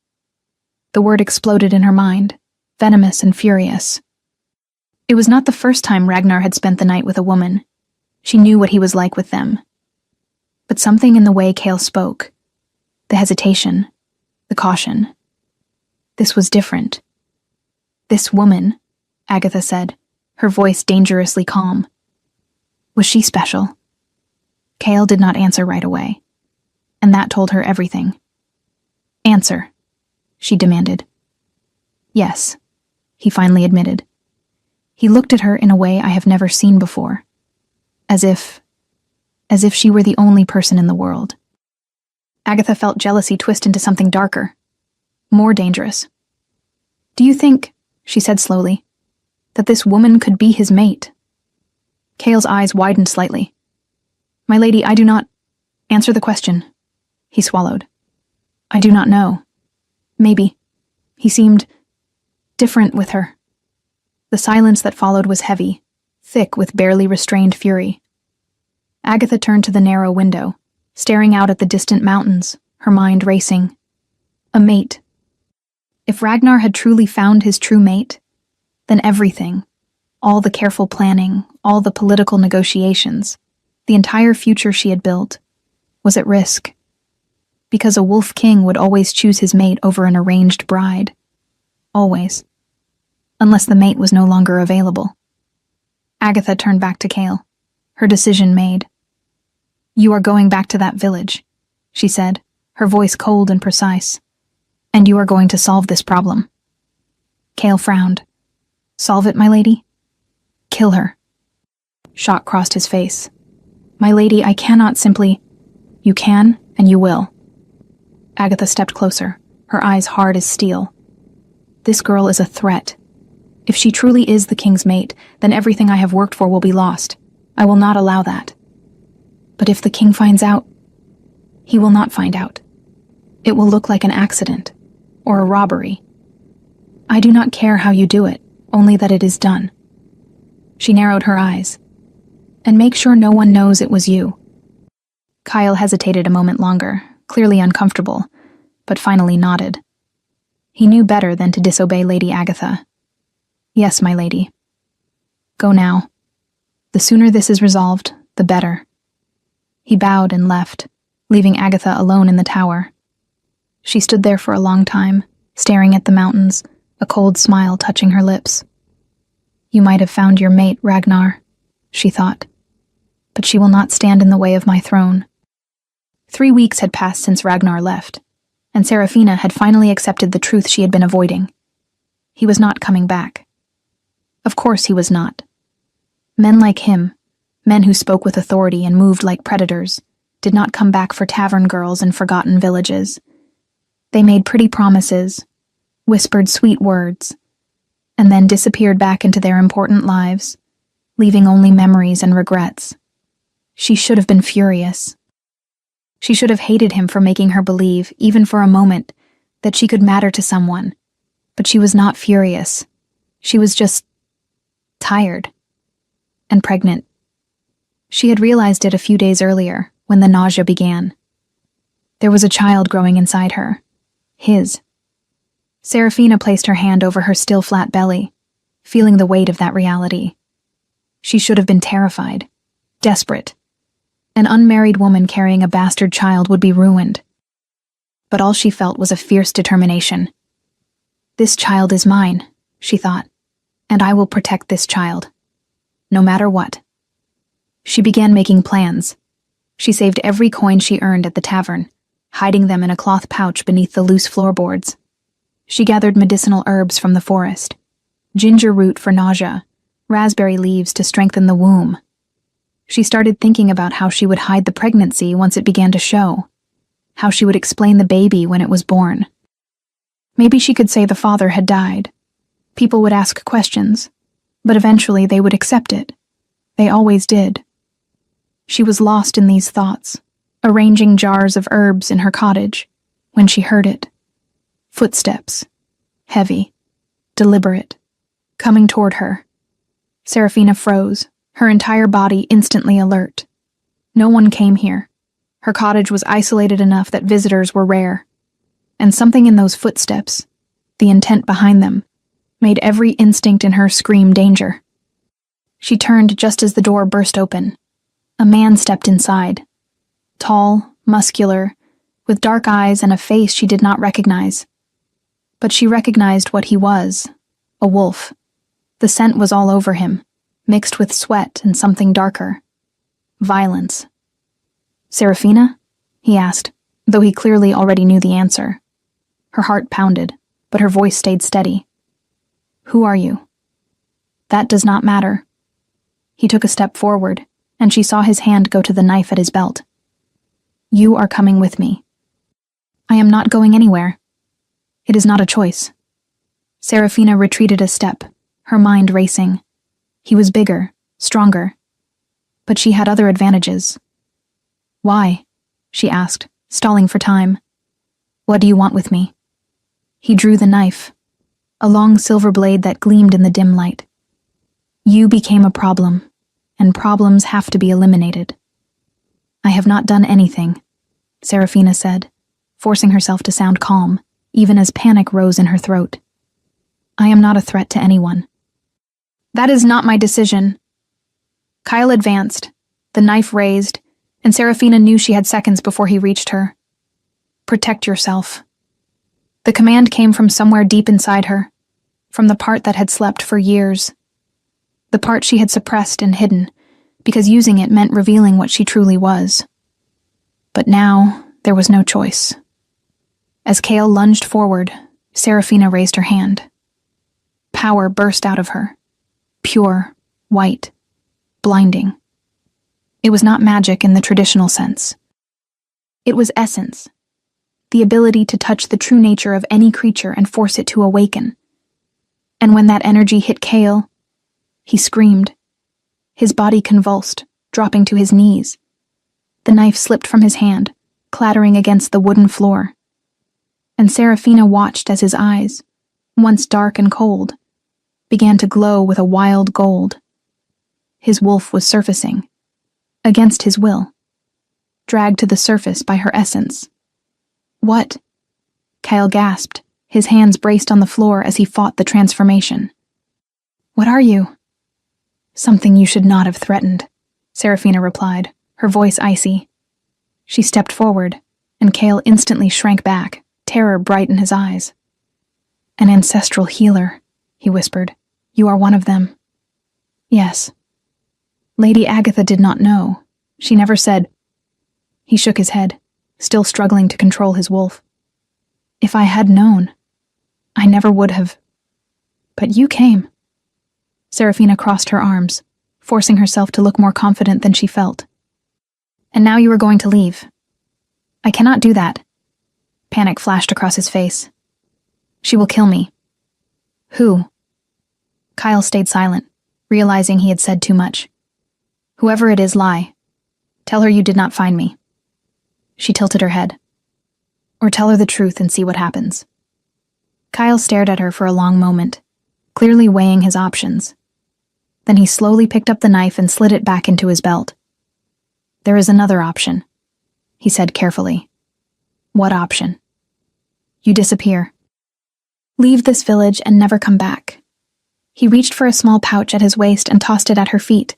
Speaker 1: The word exploded in her mind, venomous and furious. It was not the first time Ragnar had spent the night with a woman. She knew what he was like with them. But something in the way Kale spoke, the hesitation, the caution. This was different. This woman, Agatha said, her voice dangerously calm. Was she special? Kale did not answer right away, and that told her everything. Answer, she demanded. Yes, he finally admitted. He looked at her in a way I have never seen before, as if she were the only person in the world. Agatha felt jealousy twist into something darker, more dangerous. Do you think, she said slowly, that this woman could be his mate? Kale's eyes widened slightly. My lady, I do not... Answer the question. He swallowed. I do not know. Maybe. He seemed different with her. The silence that followed was heavy, thick with barely restrained fury. Agatha turned to the narrow window, staring out at the distant mountains, her mind racing. A mate. If Ragnar had truly found his true mate, then everything, all the careful planning, all the political negotiations, the entire future she had built, was at risk. Because a wolf king would always choose his mate over an arranged bride. Always. Unless the mate was no longer available. Agatha turned back to Kale, her decision made. You are going back to that village, she said, her voice cold and precise. And you are going to solve this problem. Kale frowned. Solve it, my lady? Kill her. Shock crossed his face. My lady, I cannot simply... You can, and you will. Agatha stepped closer, her eyes hard as steel. This girl is a threat. If she truly is the king's mate, then everything I have worked for will be lost. I will not allow that. But if the king finds out, he will not find out. It will look like an accident, or a robbery. I do not care how you do it, only that it is done. She narrowed her eyes. And make sure no one knows it was you. Kyle hesitated a moment longer, clearly uncomfortable, but finally nodded. He knew better than to disobey Lady Agatha. Yes, my lady. Go now. The sooner this is resolved, the better. He bowed and left, leaving Agatha alone in the tower. She stood there for a long time, staring at the mountains, a cold smile touching her lips. You might have found your mate, Ragnar, she thought. But she will not stand in the way of my throne. 3 weeks had passed since Ragnar left, and Serafina had finally accepted the truth she had been avoiding. He was not coming back. Of course he was not. Men like him, men who spoke with authority and moved like predators, did not come back for tavern girls in forgotten villages. They made pretty promises, whispered sweet words, and then disappeared back into their important lives, leaving only memories and regrets. She should have been furious. She should have hated him for making her believe, even for a moment, that she could matter to someone. But she was not furious. She was just tired and pregnant. She had realized it a few days earlier, when the nausea began. There was a child growing inside her. His. Serafina placed her hand over her still flat belly, feeling the weight of that reality. She should have been terrified, desperate. An unmarried woman carrying a bastard child would be ruined. But all she felt was a fierce determination. This child is mine, she thought, and I will protect this child, no matter what. She began making plans. She saved every coin she earned at the tavern, hiding them in a cloth pouch beneath the loose floorboards. She gathered medicinal herbs from the forest, ginger root for nausea, raspberry leaves to strengthen the womb. She started thinking about how she would hide the pregnancy once it began to show, how she would explain the baby when it was born. Maybe she could say the father had died. People would ask questions, but eventually they would accept it. They always did. She was lost in these thoughts, arranging jars of herbs in her cottage, when she heard it. Footsteps. Heavy. Deliberate. Coming toward her. Serafina froze, her entire body instantly alert. No one came here. Her cottage was isolated enough that visitors were rare. And something in those footsteps, the intent behind them, made every instinct in her scream danger. She turned just as the door burst open. A man stepped inside. Tall, muscular, with dark eyes and a face she did not recognize. But she recognized what he was, a wolf. The scent was all over him, mixed with sweat and something darker. Violence. "Serafina?" he asked, though he clearly already knew the answer. Her heart pounded, but her voice stayed steady. "Who are you?" "That does not matter." He took a step forward, and she saw his hand go to the knife at his belt. "You are coming with me." "I am not going anywhere. It is not a choice." Serafina retreated a step, her mind racing. He was bigger, stronger. But she had other advantages. "Why?" she asked, stalling for time. "What do you want with me?" He drew the knife, a long silver blade that gleamed in the dim light. "You became a problem, and problems have to be eliminated." "I have not done anything," Serafina said, forcing herself to sound calm, even as panic rose in her throat. "I am not a threat to anyone." "That is not my decision." Kyle advanced, the knife raised, and Serafina knew she had seconds before he reached her. "Protect yourself." The command came from somewhere deep inside her, from the part that had slept for years. The part she had suppressed and hidden, because using it meant revealing what she truly was. But now, there was no choice. As Kale lunged forward, Serafina raised her hand. Power burst out of her. Pure, white, blinding. It was not magic in the traditional sense. It was essence. The ability to touch the true nature of any creature and force it to awaken. And when that energy hit Kale, he screamed. His body convulsed, dropping to his knees. The knife slipped from his hand, clattering against the wooden floor. And Serafina watched as his eyes, once dark and cold, began to glow with a wild gold. His wolf was surfacing, against his will, dragged to the surface by her essence. "What?" Kyle gasped, his hands braced on the floor as he fought the transformation. "What are you?" "Something you should not have threatened," Serafina replied, her voice icy. She stepped forward, and Kale instantly shrank back, terror bright in his eyes. "An ancestral healer," he whispered. "You are one of them." "Yes." Lady Agatha did not know. She never said. He shook his head, still struggling to control his wolf. "If I had known, I never would have. But you came." Serafina crossed her arms, forcing herself to look more confident than she felt. "And now you are going to leave." "I cannot do that." Panic flashed across his face. "She will kill me." "Who?" Kyle stayed silent, realizing he had said too much. "Whoever it is, lie. Tell her you did not find me." She tilted her head. "Or tell her the truth and see what happens." Kyle stared at her for a long moment, clearly weighing his options. Then he slowly picked up the knife and slid it back into his belt. "There is another option," he said carefully. "What option?" "You disappear. Leave this village and never come back." He reached for a small pouch at his waist and tossed it at her feet.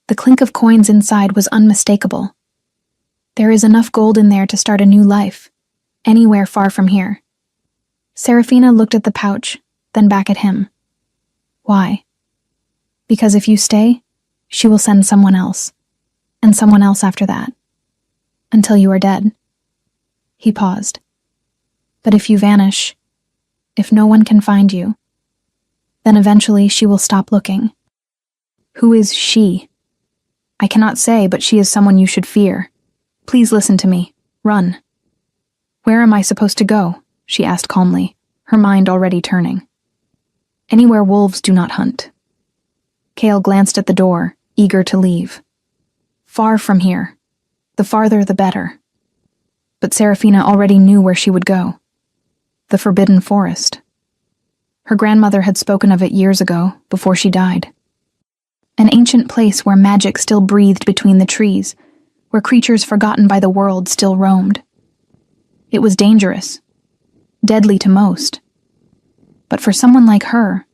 Speaker 1: The clink of coins inside was unmistakable. "There is enough gold in there to start a new life, anywhere far from here." Serafina looked at the pouch, then back at him. "Why?" "Because if you stay, she will send someone else, and someone else after that, until you are dead." He paused. "But if you vanish, if no one can find you, Then eventually she will stop looking. Who is she? I cannot say, but she is someone you should fear. Please listen to me. Run. Where am I supposed to go? She asked calmly, her mind already turning. Anywhere wolves do not hunt. Kale glanced at the door, eager to leave. Far from here. The farther the better. But Serafina already knew where she would go. The Forbidden Forest. Her grandmother had spoken of it years ago, before she died. An ancient place where magic still breathed between the trees, where creatures forgotten by the world still roamed. It was dangerous, deadly to most. But for someone like her,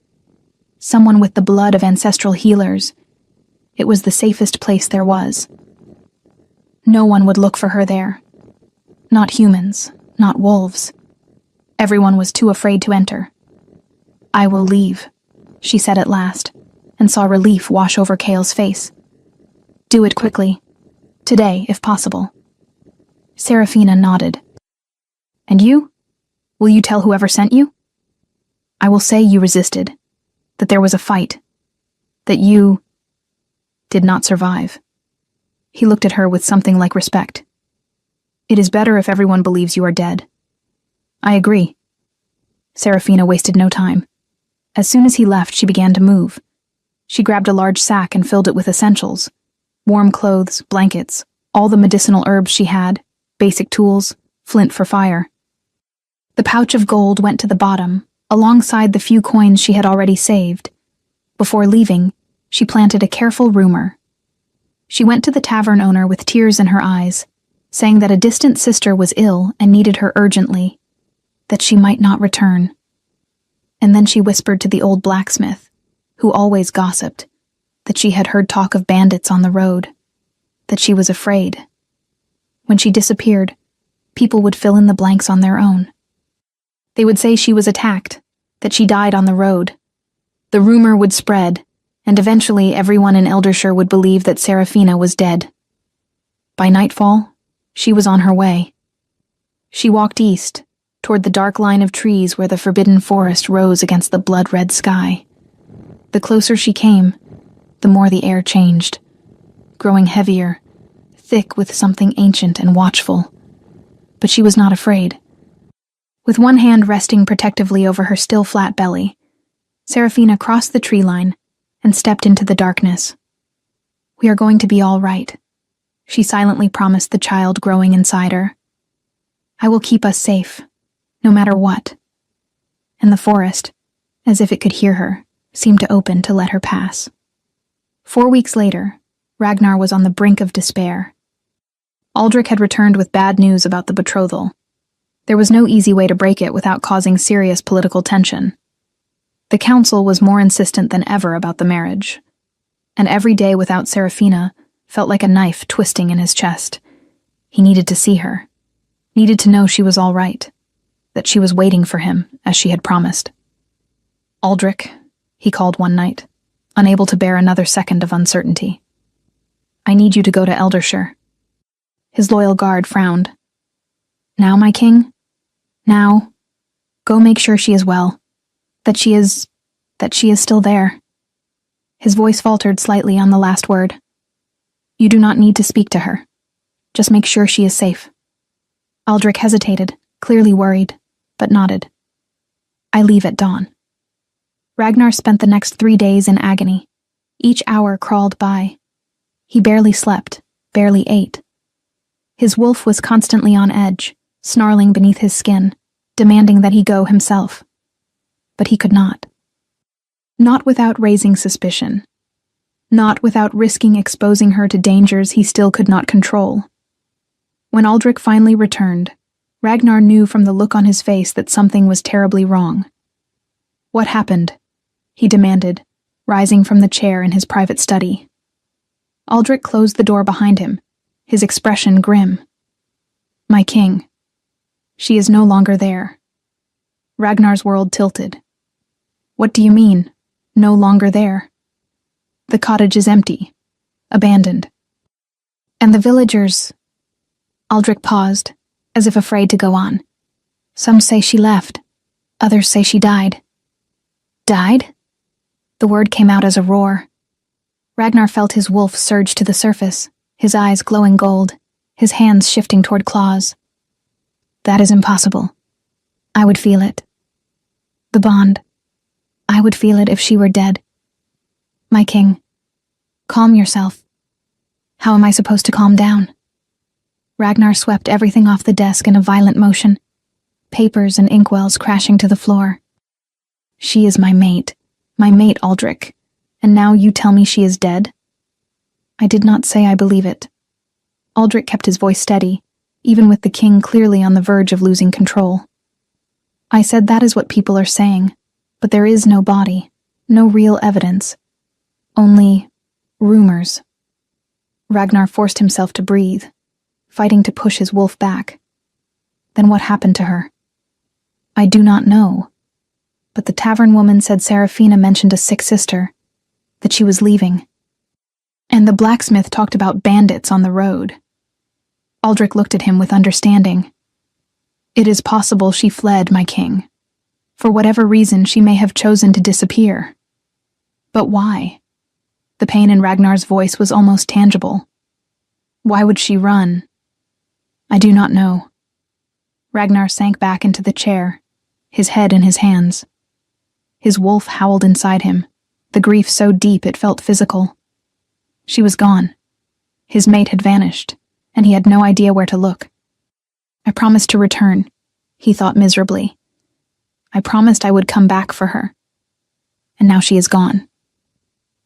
Speaker 1: someone with the blood of ancestral healers, it was the safest place there was. No one would look for her there. Not humans, not wolves. Everyone was too afraid to enter. I will leave, she said at last, and saw relief wash over Kale's face. Do it quickly. Today, if possible. Serafina nodded. And you? Will you tell whoever sent you? I will say you resisted, that there was a fight, that you did not survive. He looked at her with something like respect. It is better if everyone believes you are dead. I agree. Serafina wasted no time. As soon as he left, she began to move. She grabbed a large sack and filled it with essentials. Warm clothes, blankets, all the medicinal herbs she had, basic tools, flint for fire. The pouch of gold went to the bottom, alongside the few coins she had already saved. Before leaving, she planted a careful rumor. She went to the tavern owner with tears in her eyes, saying that a distant sister was ill and needed her urgently, that she might not return. And then she whispered to the old blacksmith, who always gossiped, that she had heard talk of bandits on the road, that she was afraid. When she disappeared, people would fill in the blanks on their own. They would say she was attacked, that she died on the road. The rumor would spread, and eventually everyone in Eldershire would believe that Serafina was dead. By nightfall, she was on her way. She walked east, toward the dark line of trees where the Forbidden Forest rose against the blood-red sky. The closer she came, the more the air changed, growing heavier, thick with something ancient and watchful. But she was not afraid. With one hand resting protectively over her still flat belly, Serafina crossed the tree line and stepped into the darkness. We are going to be all right, she silently promised the child growing inside her. I will keep us safe, no matter what. And the forest, as if it could hear her, seemed to open to let her pass. 4 weeks later, Ragnar was on the brink of despair. Aldrich had returned with bad news about the betrothal. There was no easy way to break it without causing serious political tension. The council was more insistent than ever about the marriage, and every day without Serafina felt like a knife twisting in his chest. He needed to see her, needed to know she was all right, that she was waiting for him, as she had promised. Aldrich, he called one night, unable to bear another second of uncertainty. I need you to go to Eldershire. His loyal guard frowned. Now, my king? Now? Go make sure she is well. That she is still there. His voice faltered slightly on the last word. You do not need to speak to her. Just make sure she is safe. Aldrich hesitated, clearly worried, but nodded. I leave at dawn. Ragnar spent the next 3 days in agony. Each hour crawled by. He barely slept, barely ate. His wolf was constantly on edge, snarling beneath his skin, demanding that he go himself. But he could not. Not without raising suspicion. Not without risking exposing her to dangers he still could not control. When Aldrich finally returned, Ragnar knew from the look on his face that something was terribly wrong. What happened? He demanded, rising from the chair in his private study. Aldrich closed the door behind him, his expression grim. My king. She is no longer there. Ragnar's world tilted. What do you mean, no longer there? The cottage is empty, abandoned. And the villagers... Aldrich paused, as if afraid to go on. Some say she left. Others say she died. Died? The word came out as a roar. Ragnar felt his wolf surge to the surface, his eyes glowing gold, his hands shifting toward claws. That is impossible. I would feel it. The bond. I would feel it if she were dead. My king, calm yourself. How am I supposed to calm down? Ragnar swept everything off the desk in a violent motion, papers and inkwells crashing to the floor. She is my mate, Aldrich, and now you tell me she is dead? I did not say I believe it. Aldrich kept his voice steady, even with the king clearly on the verge of losing control. I said that is what people are saying, but there is no body, no real evidence. Only rumors. Ragnar forced himself to breathe, fighting to push his wolf back. Then what happened to her? I do not know, but the tavern woman said Serafina mentioned a sick sister, that she was leaving. And the blacksmith talked about bandits on the road. Aldrich looked at him with understanding. It is possible she fled, my king. For whatever reason, she may have chosen to disappear. But why? The pain in Ragnar's voice was almost tangible. Why would she run? I do not know. Ragnar sank back into the chair, his head in his hands. His wolf howled inside him, the grief so deep it felt physical. She was gone. His mate had vanished, and he had no idea where to look. I promised to return, he thought miserably. I promised I would come back for her. And now she is gone.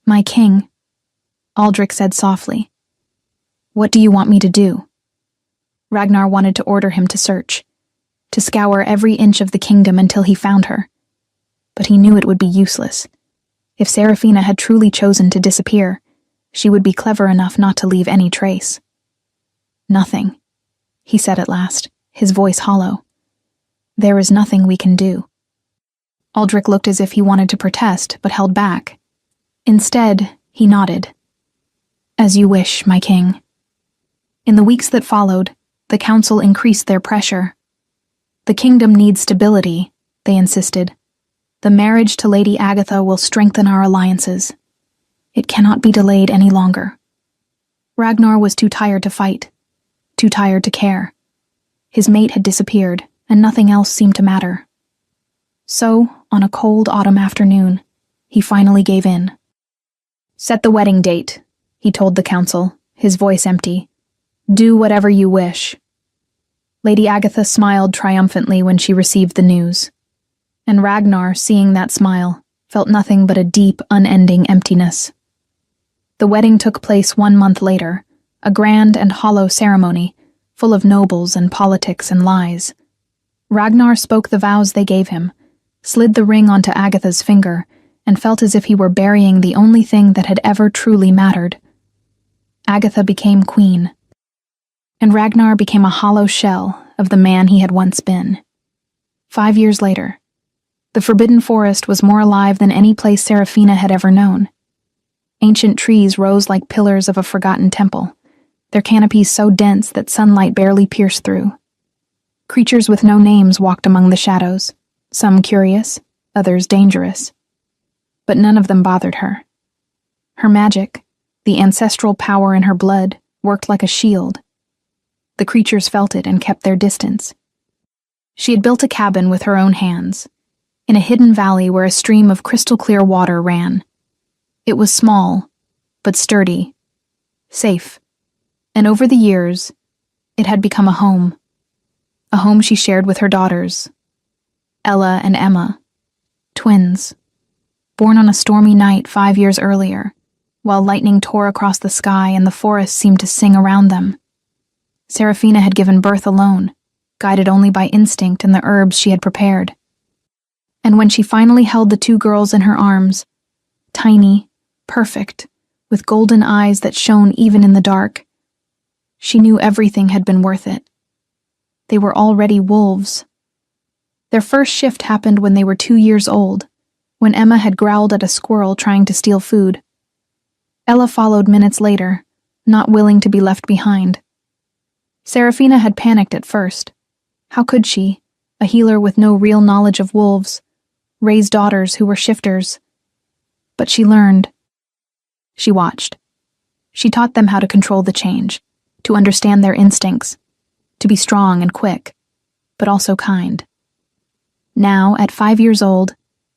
Speaker 1: My king, Aldrich said softly. What do you want me to do? Ragnar wanted to order him to search, to scour every inch of the kingdom until he found her. But he knew it would be useless. If Serafina had truly chosen to disappear, she would be clever enough not to leave any trace. Nothing, he said at last, his voice hollow. There is nothing we can do. Aldrich looked as if he wanted to protest, but held back. Instead, he nodded. As you wish, my king. In the weeks that followed, the council increased their pressure. The kingdom needs stability, they insisted. The marriage to Lady Agatha will strengthen our alliances. It cannot be delayed any longer. Ragnar was too tired to fight, too tired to care. His mate had disappeared, and nothing else seemed to matter. So, on a cold autumn afternoon, he finally gave in. Set the wedding date, he told the council, his voice empty. Do whatever you wish. Lady Agatha smiled triumphantly when she received the news. And Ragnar, seeing that smile, felt nothing but a deep, unending emptiness. The wedding took place 1 month later, a grand and hollow ceremony, full of nobles and politics and lies. Ragnar spoke the vows they gave him, slid the ring onto Agatha's finger, and felt as if he were burying the only thing that had ever truly mattered. Agatha became queen, and Ragnar became a hollow shell of the man he had once been. 5 years later, the Forbidden Forest was more alive than any place Serafina had ever known. Ancient trees rose like pillars of a forgotten temple, their canopies so dense that sunlight barely pierced through. Creatures with no names walked among the shadows, some curious, others dangerous. But none of them bothered her. Her magic, the ancestral power in her blood, worked like a shield. The creatures felt it and kept their distance. She had built a cabin with her own hands, in a hidden valley where a stream of crystal-clear water ran. It was small, but sturdy, safe, and over the years, it had become a home she shared with her daughters, Ella and Emma, twins, born on a stormy night 5 years earlier, while lightning tore across the sky and the forest seemed to sing around them. Serafina had given birth alone, guided only by instinct and the herbs she had prepared. And when she finally held the 2 girls in her arms, tiny, perfect, with golden eyes that shone even in the dark, she knew everything had been worth it. They were already wolves. Their first shift happened when they were 2 years old, when Emma had growled at a squirrel trying to steal food. Ella followed minutes later, not willing to be left behind. Serafina had panicked at first. How could she, a healer with no real knowledge of wolves, raise daughters who were shifters? But she learned. She watched. She taught them how to control the change, to understand their instincts, to be strong and quick, but also kind. Now, at 5 years old,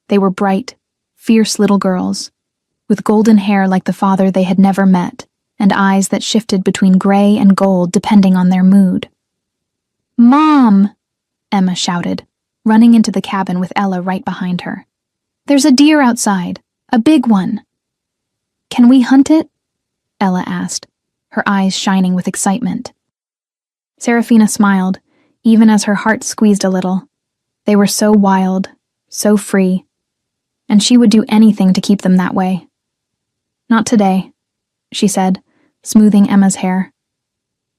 Speaker 1: they were bright, fierce little girls, with golden hair like the father they had never met, and eyes that shifted between gray and gold depending on their mood. "Mom!" Emma shouted, running into the cabin with Ella right behind her. "There's a deer outside, a big one." "Can we hunt it?" Ella asked, her eyes shining with excitement. Serafina smiled, even as her heart squeezed a little. They were so wild, so free, and she would do anything to keep them that way. "Not today," she said, smoothing Emma's hair.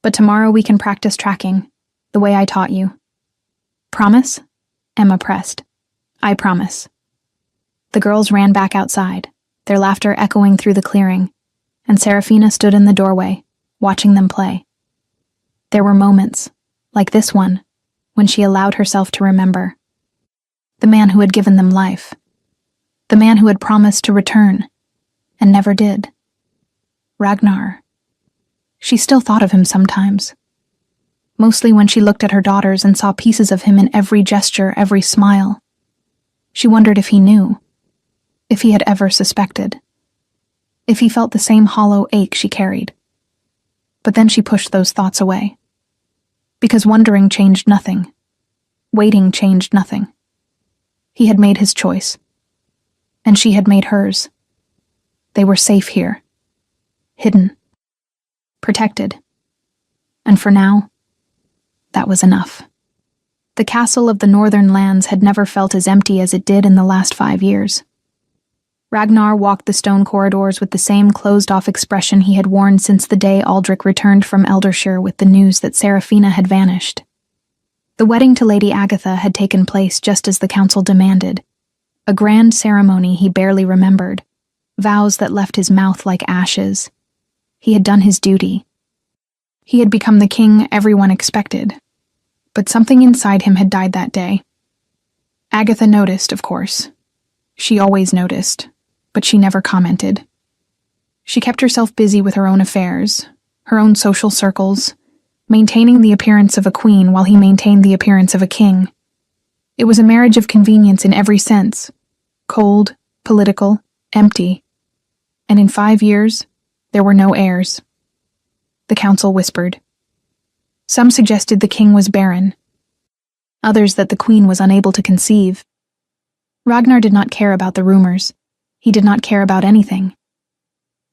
Speaker 1: "But tomorrow we can practice tracking, the way I taught you." "Promise?" Emma pressed. "I promise." The girls ran back outside, their laughter echoing through the clearing, and Serafina stood in the doorway, watching them play. There were moments, like this one, when she allowed herself to remember. The man who had given them life. The man who had promised to return, and never did. Ragnar. She still thought of him sometimes. Mostly when she looked at her daughters and saw pieces of him in every gesture, every smile. She wondered if he knew, if he had ever suspected, if he felt the same hollow ache she carried. But then she pushed those thoughts away. Because wondering changed nothing. Waiting changed nothing. He had made his choice. And she had made hers. They were safe here. Hidden. Protected. And for now, that was enough. The castle of the northern lands had never felt as empty as it did in the last 5 years. Ragnar walked the stone corridors with the same closed-off expression he had worn since the day Aldrich returned from Eldershire with the news that Serafina had vanished. The wedding to Lady Agatha had taken place just as the council demanded. A grand ceremony he barely remembered, vows that left his mouth like ashes. He had done his duty. He had become the king everyone expected. But something inside him had died that day. Agatha noticed, of course. She always noticed, but she never commented. She kept herself busy with her own affairs, her own social circles, maintaining the appearance of a queen while he maintained the appearance of a king. It was a marriage of convenience in every sense. Cold, political, empty. And in 5 years, there were no heirs. The council whispered. Some suggested the king was barren. Others that the queen was unable to conceive. Ragnar did not care about the rumors. He did not care about anything.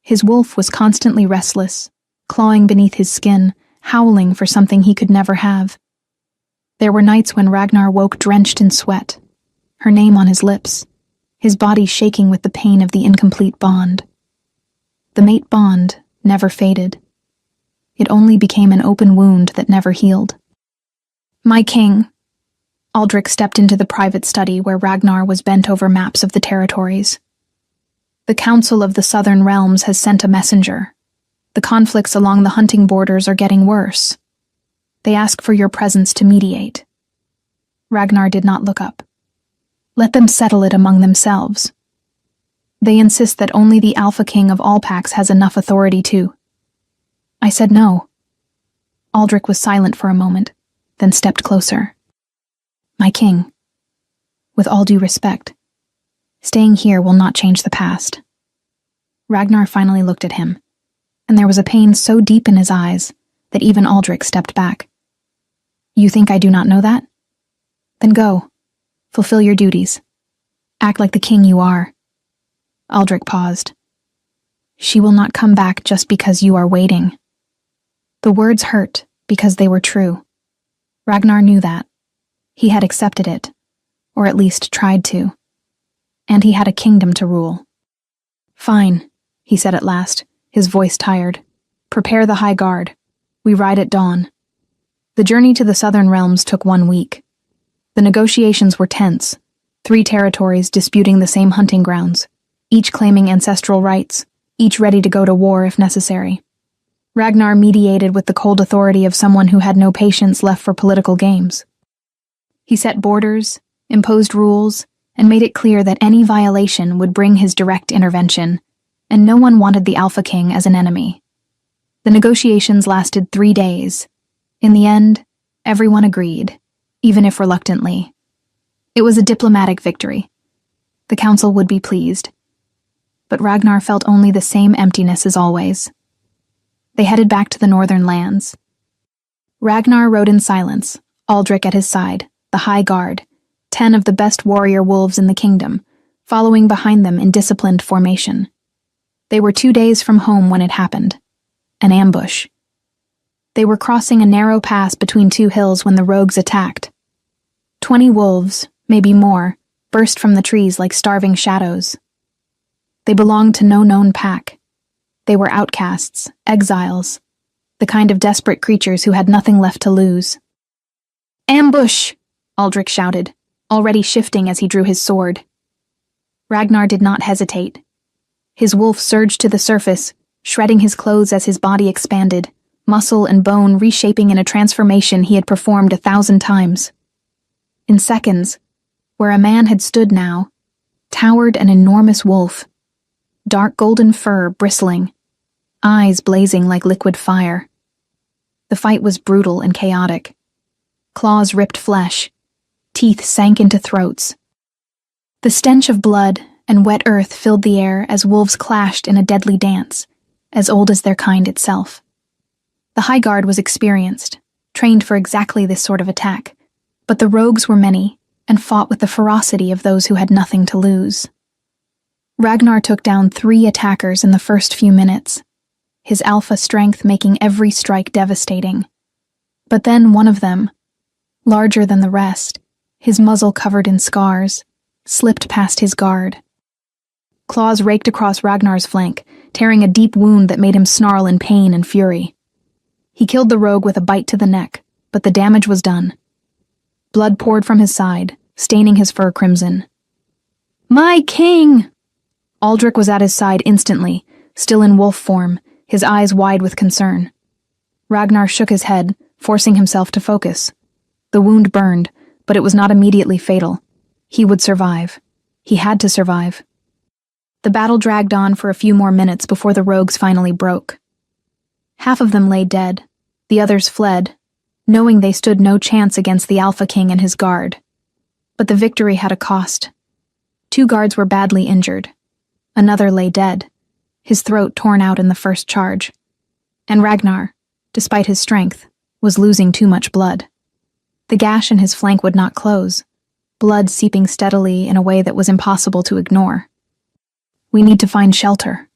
Speaker 1: His wolf was constantly restless, clawing beneath his skin, howling for something he could never have. There were nights when Ragnar woke drenched in sweat, her name on his lips, his body shaking with the pain of the incomplete bond. The mate bond never faded. It only became an open wound that never healed. "My king." Aldrich stepped into the private study where Ragnar was bent over maps of the territories. "The Council of the Southern Realms has sent a messenger. The conflicts along the hunting borders are getting worse. They ask for your presence to mediate." Ragnar did not look up. "Let them settle it among themselves. They insist that only the Alpha King of all packs has enough authority to." I said no. Aldrich was silent for a moment, then stepped closer. "My king, with all due respect, staying here will not change the past." Ragnar finally looked at him, and there was a pain so deep in his eyes that even Aldrich stepped back. "You think I do not know that? Then go. Fulfill your duties. Act like the king you are." Aldrich paused. "She will not come back just because you are waiting." The words hurt because they were true. Ragnar knew that. He had accepted it, or at least tried to. And he had a kingdom to rule. "Fine," he said at last, his voice tired. "Prepare the high guard. We ride at dawn." The journey to the southern realms took 1 week. The negotiations were tense, 3 territories disputing the same hunting grounds, each claiming ancestral rights, each ready to go to war if necessary. Ragnar mediated with the cold authority of someone who had no patience left for political games. He set borders, imposed rules, and made it clear that any violation would bring his direct intervention, and no one wanted the Alpha King as an enemy. The negotiations lasted 3 days. In the end, everyone agreed, even if reluctantly. It was a diplomatic victory. The council would be pleased. But Ragnar felt only the same emptiness as always. They headed back to the northern lands. Ragnar rode in silence, Aldrich at his side, the High Guard, 10 of the best warrior wolves in the kingdom, following behind them in disciplined formation. They were 2 days from home when it happened. An ambush. They were crossing a narrow pass between 2 hills when the rogues attacked. 20 wolves, maybe more, burst from the trees like starving shadows. They belonged to no known pack. They were outcasts, exiles, the kind of desperate creatures who had nothing left to lose. "Ambush!" Aldrich shouted, already shifting as he drew his sword. Ragnar did not hesitate. His wolf surged to the surface, shredding his clothes as his body expanded, muscle and bone reshaping in a transformation he had performed 1,000 times. In seconds, where a man had stood now, towered an enormous wolf, dark golden fur bristling, eyes blazing like liquid fire. The fight was brutal and chaotic. Claws ripped flesh, teeth sank into throats. The stench of blood and wet earth filled the air as wolves clashed in a deadly dance, as old as their kind itself. The High Guard was experienced, trained for exactly this sort of attack, but the rogues were many, and fought with the ferocity of those who had nothing to lose. Ragnar took down 3 attackers in the first few minutes, his alpha strength making every strike devastating. But then one of them, larger than the rest, his muzzle covered in scars, slipped past his guard. Claws raked across Ragnar's flank, tearing a deep wound that made him snarl in pain and fury. He killed the rogue with a bite to the neck, but the damage was done. Blood poured from his side, staining his fur crimson. "My king!" Aldrich was at his side instantly, still in wolf form, his eyes wide with concern. Ragnar shook his head, forcing himself to focus. The wound burned, but it was not immediately fatal. He would survive. He had to survive. The battle dragged on for a few more minutes before the rogues finally broke. Half of them lay dead, the others fled, knowing they stood no chance against the Alpha King and his guard. But the victory had a cost. 2 guards were badly injured. Another lay dead, his throat torn out in the first charge. And Ragnar, despite his strength, was losing too much blood. The gash in his flank would not close, blood seeping steadily in a way that was impossible to ignore. "We need to find shelter,"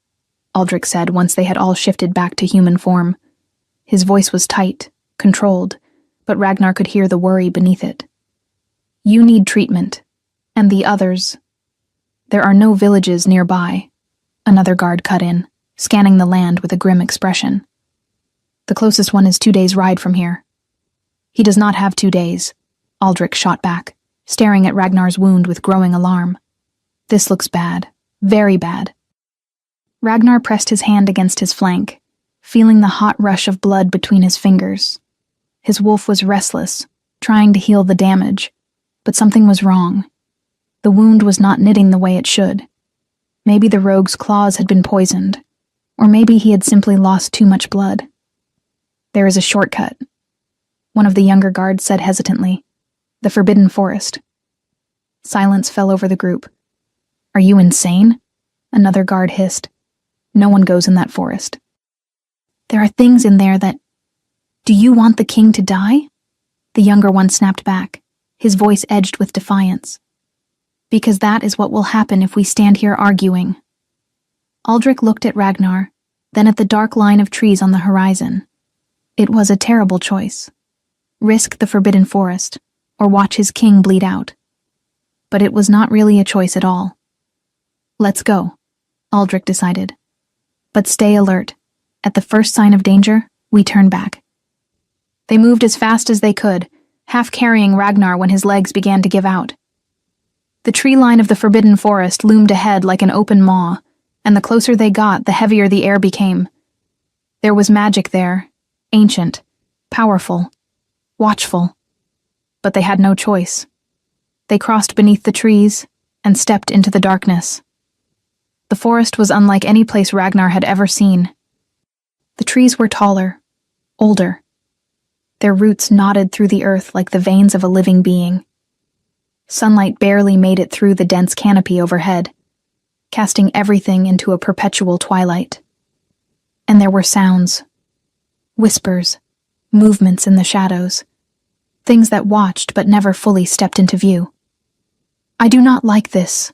Speaker 1: Aldrich said once they had all shifted back to human form. His voice was tight, controlled, but Ragnar could hear the worry beneath it. "You need treatment, and the others. There are no villages nearby," another guard cut in, scanning the land with a grim expression. "The closest one is 2 days' ride from here." "He does not have 2 days," Aldrich shot back, staring at Ragnar's wound with growing alarm. "This looks bad, very bad." Ragnar pressed his hand against his flank, feeling the hot rush of blood between his fingers. His wolf was restless, trying to heal the damage, but something was wrong. The wound was not knitting the way it should. Maybe the rogue's claws had been poisoned, or maybe he had simply lost too much blood. "There is a shortcut," one of the younger guards said hesitantly. "The Forbidden Forest." Silence fell over the group. "Are you insane?" another guard hissed. "No one goes in that forest." "There are things in there that... Do you want the king to die?" The younger one snapped back, his voice edged with defiance. "Because that is what will happen if we stand here arguing." Aldrich looked at Ragnar, then at the dark line of trees on the horizon. It was a terrible choice. Risk the Forbidden Forest, or watch his king bleed out. But it was not really a choice at all. "Let's go," Aldrich decided. "But stay alert. At the first sign of danger, we turn back." They moved as fast as they could, half carrying Ragnar when his legs began to give out. The tree line of the Forbidden Forest loomed ahead like an open maw, and the closer they got, the heavier the air became. There was magic there, ancient, powerful, watchful. But they had no choice. They crossed beneath the trees, and stepped into the darkness. The forest was unlike any place Ragnar had ever seen. The trees were taller, older. Their roots knotted through the earth like the veins of a living being. Sunlight barely made it through the dense canopy overhead, casting everything into a perpetual twilight. And there were sounds, whispers, movements in the shadows, things that watched but never fully stepped into view. "I do not like this,"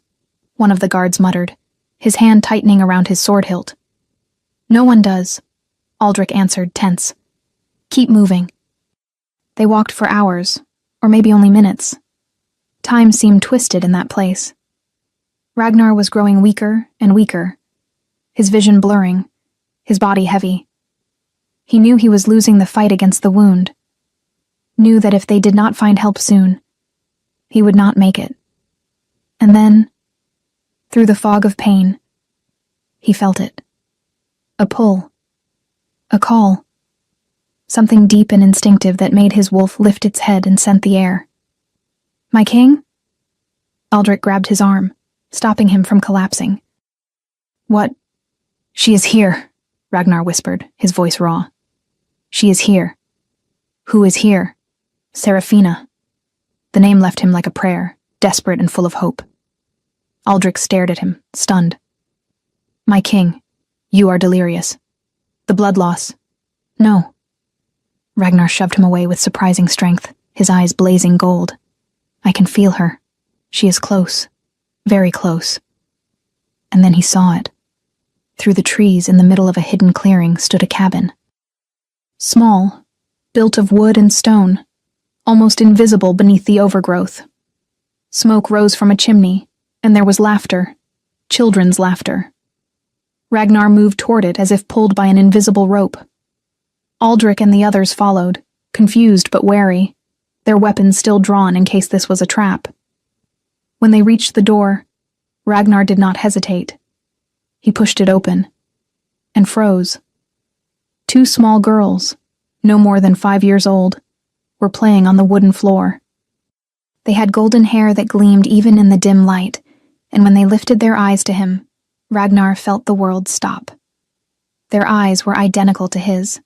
Speaker 1: one of the guards muttered, his hand tightening around his sword hilt. "No one does," Aldrich answered, tense. "Keep moving." They walked for hours, or maybe only minutes. Time seemed twisted in that place. Ragnar was growing weaker and weaker, his vision blurring, his body heavy. He knew he was losing the fight against the wound, knew that if they did not find help soon, he would not make it. And then, through the fog of pain, he felt it. A pull. A call. Something deep and instinctive that made his wolf lift its head and scent the air. "My king?" Aldrich grabbed his arm, stopping him from collapsing. "What?" "She is here," Ragnar whispered, his voice raw. "She is here." "Who is here?" "Serafina." The name left him like a prayer, desperate and full of hope. Aldrich stared at him, stunned. "My king, you are delirious. The blood loss." "No." Ragnar shoved him away with surprising strength, his eyes blazing gold. "I can feel her. She is close. Very close." And then he saw it. Through the trees in the middle of a hidden clearing stood a cabin. Small, built of wood and stone, almost invisible beneath the overgrowth. Smoke rose from a chimney, and there was laughter, children's laughter. Ragnar moved toward it as if pulled by an invisible rope. Aldrich and the others followed, confused but wary, their weapons still drawn in case this was a trap. When they reached the door, Ragnar did not hesitate. He pushed it open, and froze. Two small girls, no more than 5 years old, were playing on the wooden floor. They had golden hair that gleamed even in the dim light, and when they lifted their eyes to him, Ragnar felt the world stop. Their eyes were identical to his.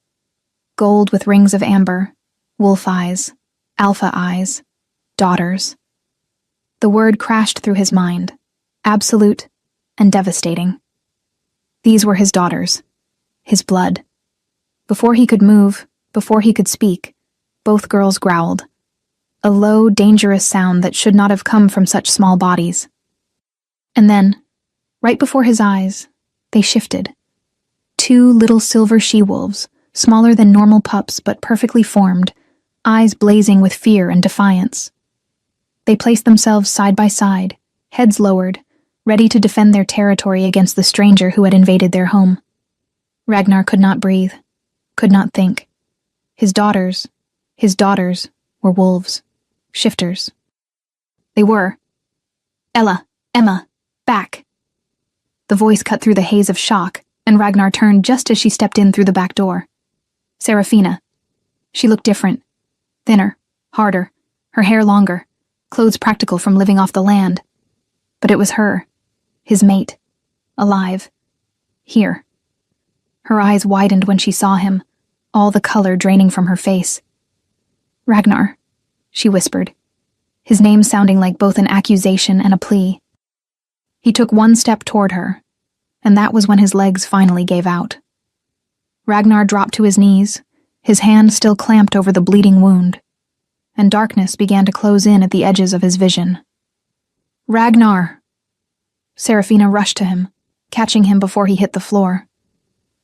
Speaker 1: Gold with rings of amber, wolf eyes, alpha eyes, daughters. The word crashed through his mind, absolute and devastating. These were his daughters, his blood. Before he could move, before he could speak, both girls growled. A low, dangerous sound that should not have come from such small bodies. And then, right before his eyes, they shifted. Two little silver she-wolves, smaller than normal pups but perfectly formed, eyes blazing with fear and defiance. They placed themselves side by side, heads lowered, ready to defend their territory against the stranger who had invaded their home. Ragnar could not breathe, could not think. His daughters were wolves, shifters. They were. "Ella, Emma, back." The voice cut through the haze of shock, and Ragnar turned just as she stepped in through the back door. Serafina. She looked different. Thinner, harder, her hair longer, clothes practical from living off the land. But it was her, his mate, alive, here. Her eyes widened when she saw him, all the color draining from her face. "Ragnar," she whispered, his name sounding like both an accusation and a plea. He took one step toward her, and that was when his legs finally gave out. Ragnar dropped to his knees, his hand still clamped over the bleeding wound, and darkness began to close in at the edges of his vision. "Ragnar!" Serafina rushed to him, catching him before he hit the floor.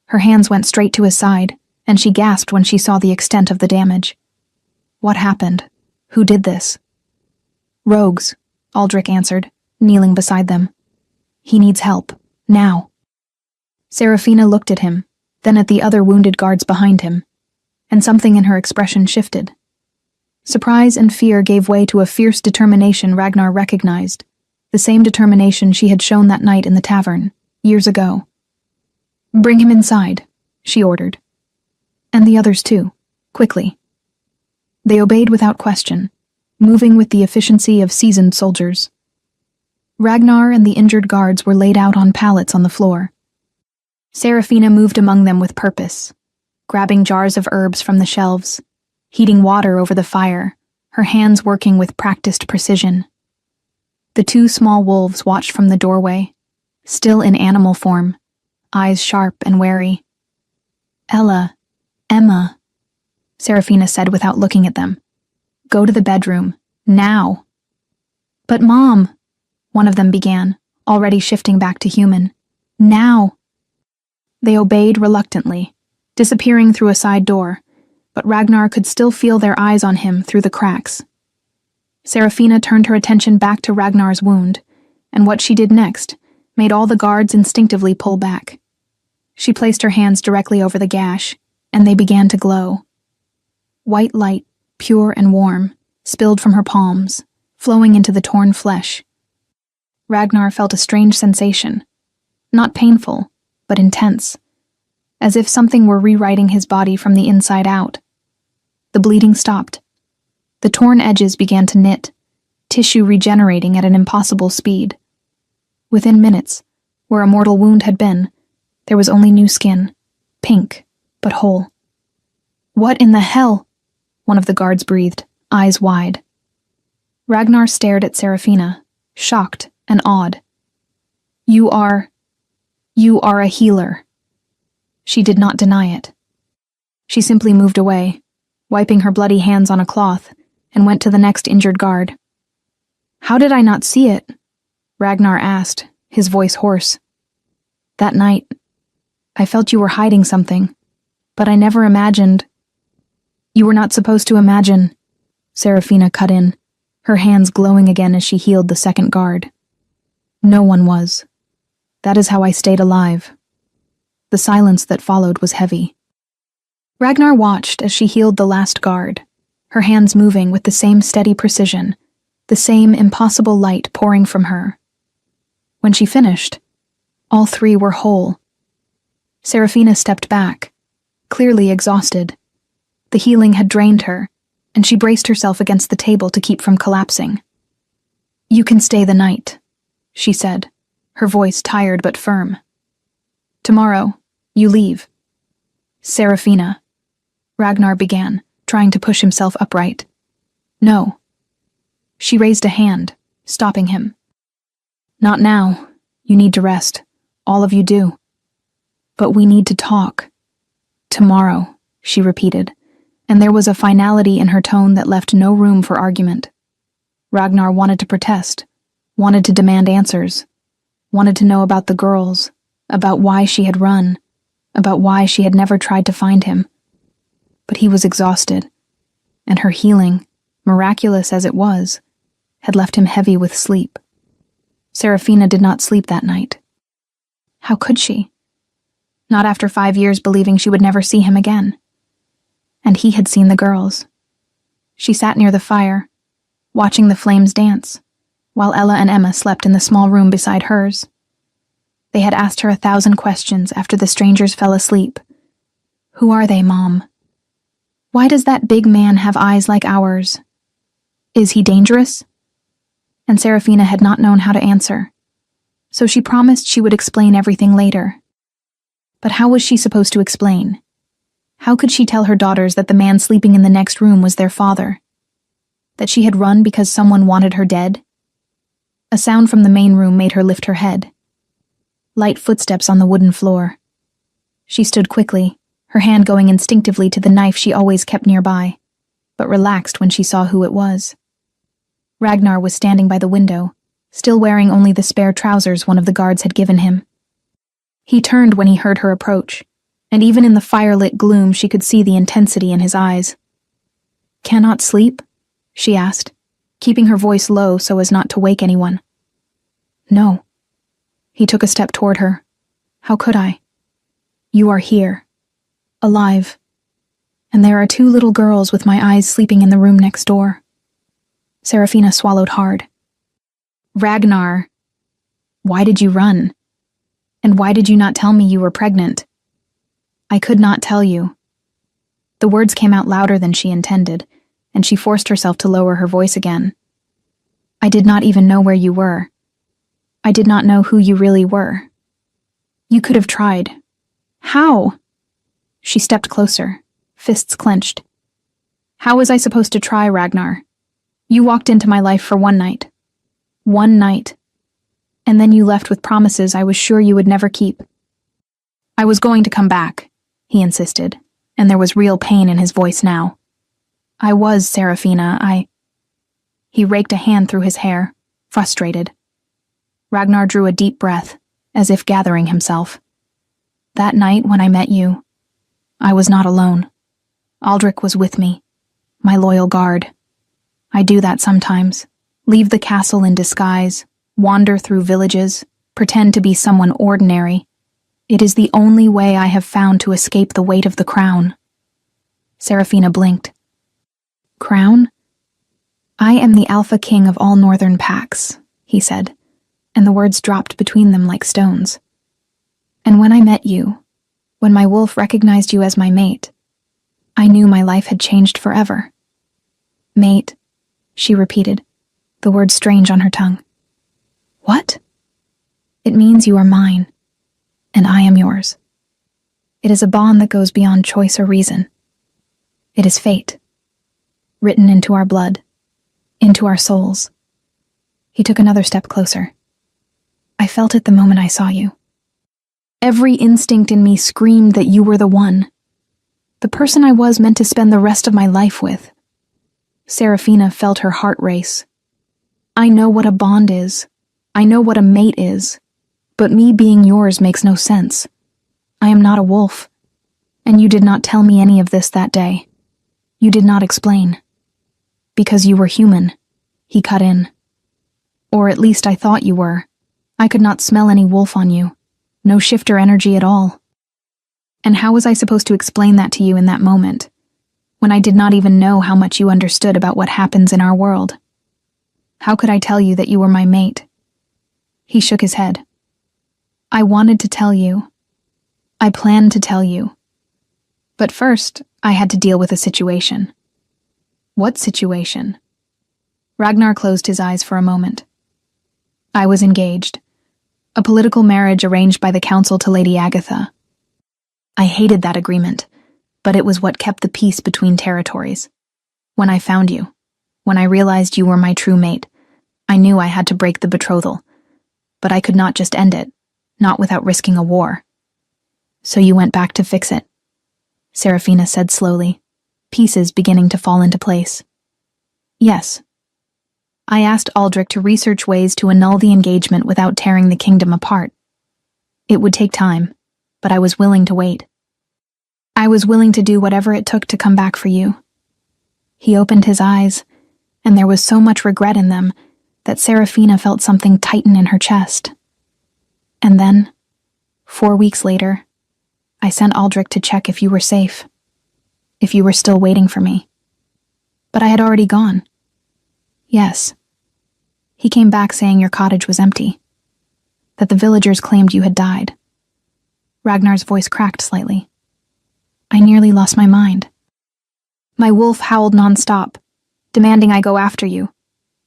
Speaker 1: Her hands went straight to his side, and she gasped when she saw the extent of the damage. What happened? Who did this? "Rogues," Aldrich answered, kneeling beside them. "He needs help. Now." Serafina looked at him, then at the other wounded guards behind him, and something in her expression shifted. Surprise and fear gave way to a fierce determination Ragnar recognized, the same determination she had shown that night in the tavern, years ago. "Bring him inside," she ordered. And the others too, quickly. They obeyed without question, moving with the efficiency of seasoned soldiers. Ragnar and the injured guards were laid out on pallets on the floor. Serafina moved among them with purpose, grabbing jars of herbs from the shelves, heating water over the fire, her hands working with practiced precision. The two small wolves watched from the doorway, still in animal form, eyes sharp and wary. "Ella, Emma," Serafina said without looking at them. "Go to the bedroom, now." "But Mom," one of them began, already shifting back to human. "Now." They obeyed reluctantly, disappearing through a side door, but Ragnar could still feel their eyes on him through the cracks. Serafina turned her attention back to Ragnar's wound, and what she did next made all the guards instinctively pull back. She placed her hands directly over the gash, and they began to glow. White light, pure and warm, spilled from her palms, flowing into the torn flesh. Ragnar felt a strange sensation, not painful, but intense, as if something were rewriting his body from the inside out. The bleeding stopped. The torn edges began to knit, tissue regenerating at an impossible speed. Within minutes, where a mortal wound had been, there was only new skin, pink, but whole. "What in the hell?" one of the guards breathed, eyes wide. Ragnar stared at Serafina, shocked and awed. You are a healer." She did not deny it. She simply moved away, wiping her bloody hands on a cloth, and went to the next injured guard. "How did I not see it?" Ragnar asked, his voice hoarse. "That night, I felt you were hiding something, but I never imagined—" "You were not supposed to imagine," Serafina cut in, her hands glowing again as she healed the second guard. "No one was. That is how I stayed alive." The silence that followed was heavy. Ragnar watched as she healed the last guard, her hands moving with the same steady precision, the same impossible light pouring from her. When she finished, all three were whole. Serafina stepped back, clearly exhausted. The healing had drained her, and she braced herself against the table to keep from collapsing. "You can stay the night," she said, her voice tired but firm. "Tomorrow, you leave." "Serafina," Ragnar began, trying to push himself upright. "No." She raised a hand, stopping him. "Not now. You need to rest. All of you do. But we need to talk." "Tomorrow," she repeated, and there was a finality in her tone that left no room for argument. Ragnar wanted to protest, wanted to demand answers, wanted to know about the girls, about why she had run, about why she had never tried to find him. But he was exhausted, and her healing, miraculous as it was, had left him heavy with sleep. Serafina did not sleep that night. How could she? Not after 5 years believing she would never see him again. And he had seen the girls. She sat near the fire, watching the flames dance, while Ella and Emma slept in the small room beside hers. They had asked her 1,000 questions after the strangers fell asleep. Who are they, Mom? Why does that big man have eyes like ours? Is he dangerous? And Serafina had not known how to answer, so she promised she would explain everything later. But how was she supposed to explain? How could she tell her daughters that the man sleeping in the next room was their father? That she had run because someone wanted her dead? A sound from the main room made her lift her head. Light footsteps on the wooden floor. She stood quickly, her hand going instinctively to the knife she always kept nearby, but relaxed when she saw who it was. Ragnar was standing by the window, still wearing only the spare trousers one of the guards had given him. He turned when he heard her approach, and even in the firelit gloom she could see the intensity in his eyes. "Cannot sleep?" she asked, keeping her voice low so as not to wake anyone. "No." He took a step toward her. "How could I? You are here, alive, and there are 2 little girls with my eyes sleeping in the room next door." Serafina swallowed hard. "Ragnar, why did you run? And why did you not tell me you were pregnant?" "I could not tell you." The words came out louder than she intended, and she forced herself to lower her voice again. "I did not even know where you were. I did not know who you really were. You could have tried. How? She stepped closer, fists clenched. How was I supposed to try, Ragnar? You walked into my life for one night. One night. And then you left with promises I was sure you would never keep. I was going to come back, he insisted, and there was real pain in his voice now. I was, Serafina, He raked a hand through his hair, frustrated. Ragnar drew a deep breath, as if gathering himself. That night when I met you, I was not alone. Aldrich was with me, my loyal guard. I do that sometimes. Leave the castle in disguise, wander through villages, pretend to be someone ordinary. It is the only way I have found to escape the weight of the crown. Serafina blinked. Crown? I am the Alpha King of all Northern Pacts, he said, and the words dropped between them like stones. And when I met you, when my wolf recognized you as my mate, I knew my life had changed forever. Mate, she repeated, the word strange on her tongue. What? It means you are mine, and I am yours. It is a bond that goes beyond choice or reason. It is fate, written into our blood, into our souls. He took another step closer. I felt it the moment I saw you. Every instinct in me screamed that you were the one, the person I was meant to spend the rest of my life with. Serafina felt her heart race. I know what a bond is. I know what a mate is. But me being yours makes no sense. I am not a wolf. And you did not tell me any of this that day. You did not explain. Because you were human, he cut in. Or at least I thought you were. I could not smell any wolf on you. No shifter energy at all. And how was I supposed to explain that to you in that moment, when I did not even know how much you understood about what happens in our world? How could I tell you that you were my mate? He shook his head. I wanted to tell you. I planned to tell you. But first, I had to deal with a situation. What situation? Ragnar closed his eyes for a moment. I was engaged. A political marriage arranged by the council to Lady Agatha. I hated that agreement, but it was what kept the peace between territories. When I found you, when I realized you were my true mate, I knew I had to break the betrothal. But I could not just end it, not without risking a war. So you went back to fix it, Serafina said slowly, pieces beginning to fall into place. Yes. I asked Aldrich to research ways to annul the engagement without tearing the kingdom apart. It would take time, but I was willing to wait. I was willing to do whatever it took to come back for you. He opened his eyes, and there was so much regret in them that Serafina felt something tighten in her chest. And then, 4 weeks later, I sent Aldrich to check if you were safe, if you were still waiting for me. But I had already gone. Yes. He came back saying your cottage was empty, that the villagers claimed you had died. Ragnar's voice cracked slightly. I nearly lost my mind. My wolf howled nonstop, demanding I go after you,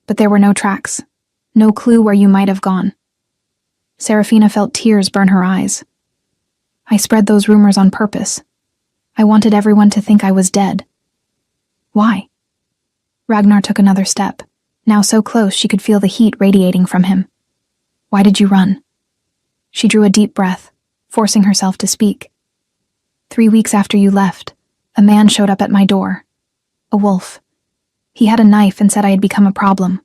Speaker 1: but there were no tracks, no clue where you might have gone. Serafina felt tears burn her eyes. I spread those rumors on purpose. I wanted everyone to think I was dead. Why? Ragnar took another step, now so close she could feel the heat radiating from him. Why did you run? She drew a deep breath, forcing herself to speak. 3 weeks after you left, a man showed up at my door. A wolf. He had a knife and said I had become a problem.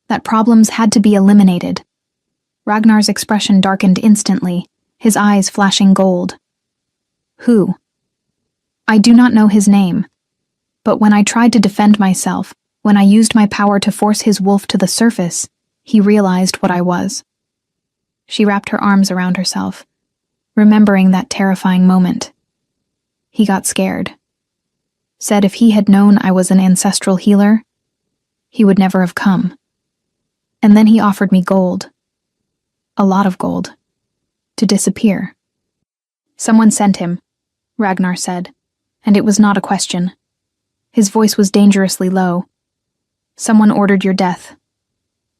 Speaker 1: That problems had to be eliminated. Ragnar's expression darkened instantly, his eyes flashing gold. Who? I do not know his name, but when I tried to defend myself, when I used my power to force his wolf to the surface, he realized what I was. She wrapped her arms around herself, remembering that terrifying moment. He got scared. Said if he had known I was an ancestral healer, he would never have come. And then he offered me gold. A lot of gold. To disappear. Someone sent him, Ragnar said, and it was not a question. His voice was dangerously low. Someone ordered your death.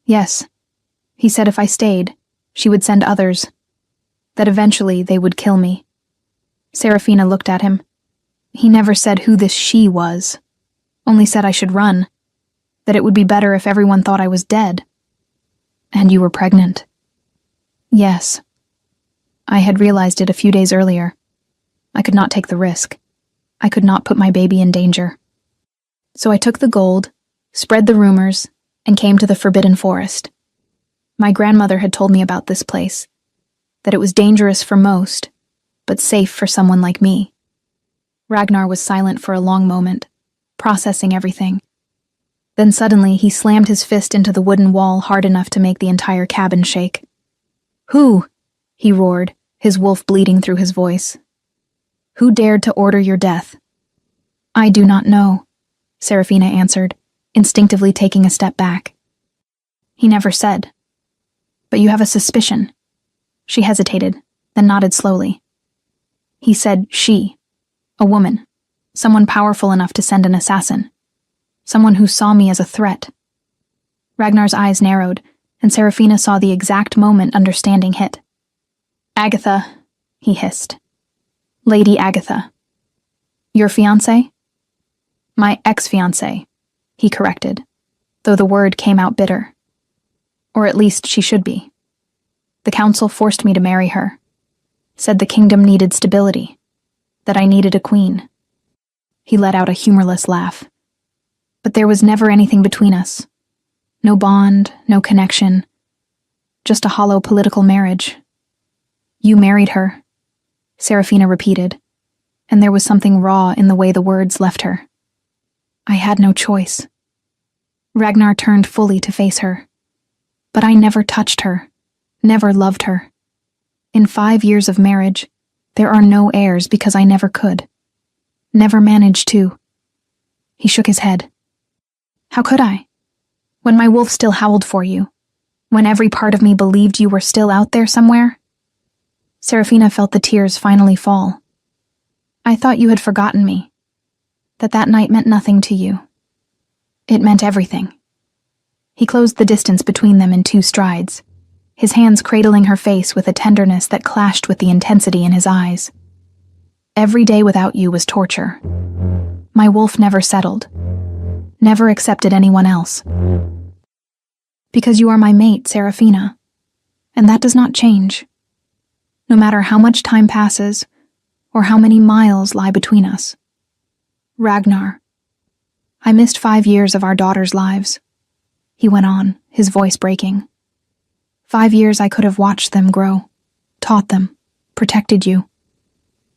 Speaker 1: Yes. He said if I stayed, she would send others, that eventually they would kill me. Serafina looked at him. He never said who this she was, only said I should run, that it would be better if everyone thought I was dead. And you were pregnant. Yes. I had realized it a few days earlier. I could not take the risk. I could not put my baby in danger. So I took the gold, spread the rumors, and came to the Forbidden Forest. My grandmother had told me about this place, that it was dangerous for most, but safe for someone like me. Ragnar was silent for a long moment, processing everything. Then suddenly he slammed his fist into the wooden wall hard enough to make the entire cabin shake. Who? He roared, his wolf bleeding through his voice. Who dared to order your death? I do not know, Serafina answered, instinctively taking a step back. He never said. But you have a suspicion. She hesitated, then nodded slowly. He said she, a woman, someone powerful enough to send an assassin, someone who saw me as a threat. Ragnar's eyes narrowed, and Serafina saw the exact moment understanding hit. Agatha, he hissed. Lady Agatha. Your fiancé? My ex-fiancé, he corrected, though the word came out bitter. Or at least she should be. The council forced me to marry her, said the kingdom needed stability, that I needed a queen. He let out a humorless laugh. But there was never anything between us. No bond, no connection. Just a hollow political marriage. You married her, Serafina repeated, and there was something raw in the way the words left her. I had no choice. Ragnar turned fully to face her. But I never touched her, never loved her. In 5 years of marriage, there are no heirs because I never could. Never managed to. He shook his head. How could I? When my wolf still howled for you, when every part of me believed you were still out there somewhere? Serafina felt the tears finally fall. I thought you had forgotten me, that night meant nothing to you. It meant everything. He closed the distance between them in 2 strides, his hands cradling her face with a tenderness that clashed with the intensity in his eyes. Every day without you was torture. My wolf never settled, never accepted anyone else. Because you are my mate, Serafina, and that does not change. No matter how much time passes, or how many miles lie between us. Ragnar, I missed 5 years of our daughters' lives, he went on, his voice breaking. 5 years I could have watched them grow, taught them, protected you.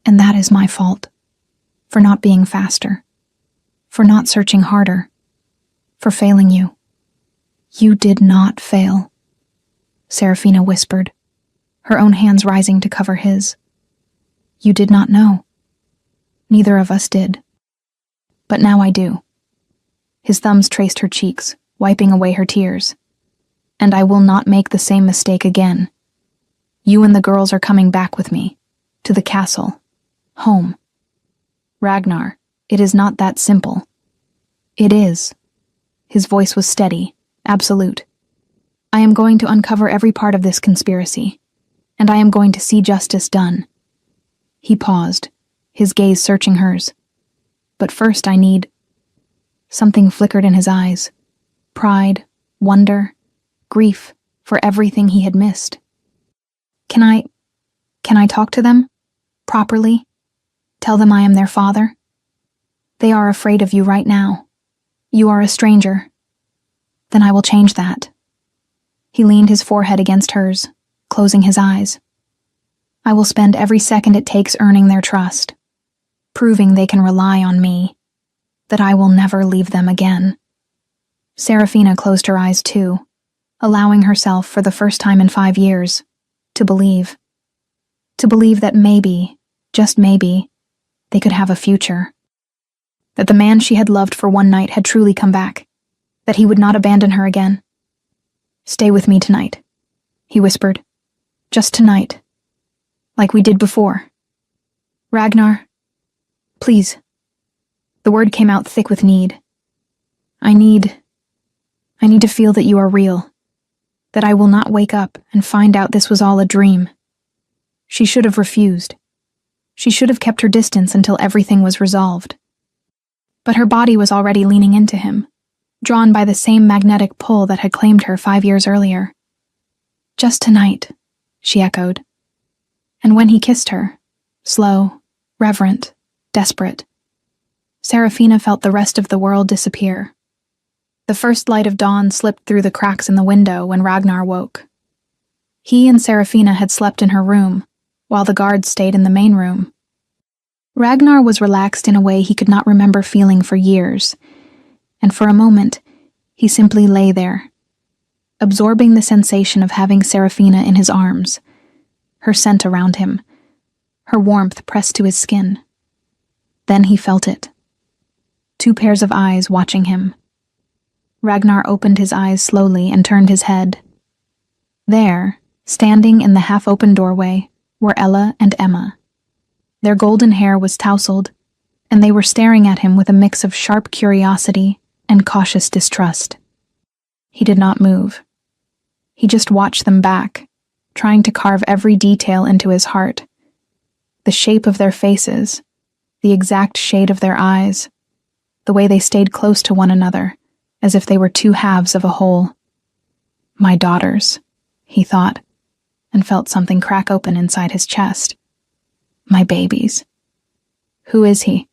Speaker 1: And that is my fault. For not being faster. For not searching harder. For failing you. You did not fail, Serafina whispered, her own hands rising to cover his. You did not know. Neither of us did. But now I do. His thumbs traced her cheeks, wiping away her tears. And I will not make the same mistake again. You and the girls are coming back with me, to the castle, home. Ragnar, it is not that simple. It is. His voice was steady, absolute. I am going to uncover every part of this conspiracy, and I am going to see justice done. He paused, his gaze searching hers. But first I need... Something flickered in his eyes. Pride, wonder, grief for everything he had missed. Can I talk to them? Properly? Tell them I am their father? They are afraid of you right now. You are a stranger. Then I will change that. He leaned his forehead against hers, closing his eyes. I will spend every second it takes earning their trust, proving they can rely on me, that I will never leave them again. Serafina closed her eyes too, allowing herself for the first time in 5 years to believe. To believe that maybe, just maybe, they could have a future. That the man she had loved for one night had truly come back. That he would not abandon her again. Stay with me tonight, he whispered. Just tonight. Like we did before. Ragnar, please. The word came out thick with need. I need to feel that you are real. that I will not wake up and find out this was all a dream. She should have refused. She should have kept her distance until everything was resolved. But her body was already leaning into him, drawn by the same magnetic pull that had claimed her 5 years earlier. "Just tonight," she echoed. And when he kissed her, slow, reverent, desperate, Serafina felt the rest of the world disappear. The first light of dawn slipped through the cracks in the window when Ragnar woke. He and Serafina had slept in her room, while the guards stayed in the main room. Ragnar was relaxed in a way he could not remember feeling for years, and for a moment, he simply lay there, absorbing the sensation of having Serafina in his arms, her scent around him, her warmth pressed to his skin. Then he felt it. 2 pairs of eyes watching him. Ragnar opened his eyes slowly and turned his head. There, standing in the half-open doorway, were Ella and Emma. Their golden hair was tousled, and they were staring at him with a mix of sharp curiosity and cautious distrust. He did not move. He just watched them back, trying to carve every detail into his heart. The shape of their faces, the exact shade of their eyes, the way they stayed close to one another, as if they were 2 halves of a whole. "My daughters," he thought, and felt something crack open inside his chest. "My babies." "Who is he?"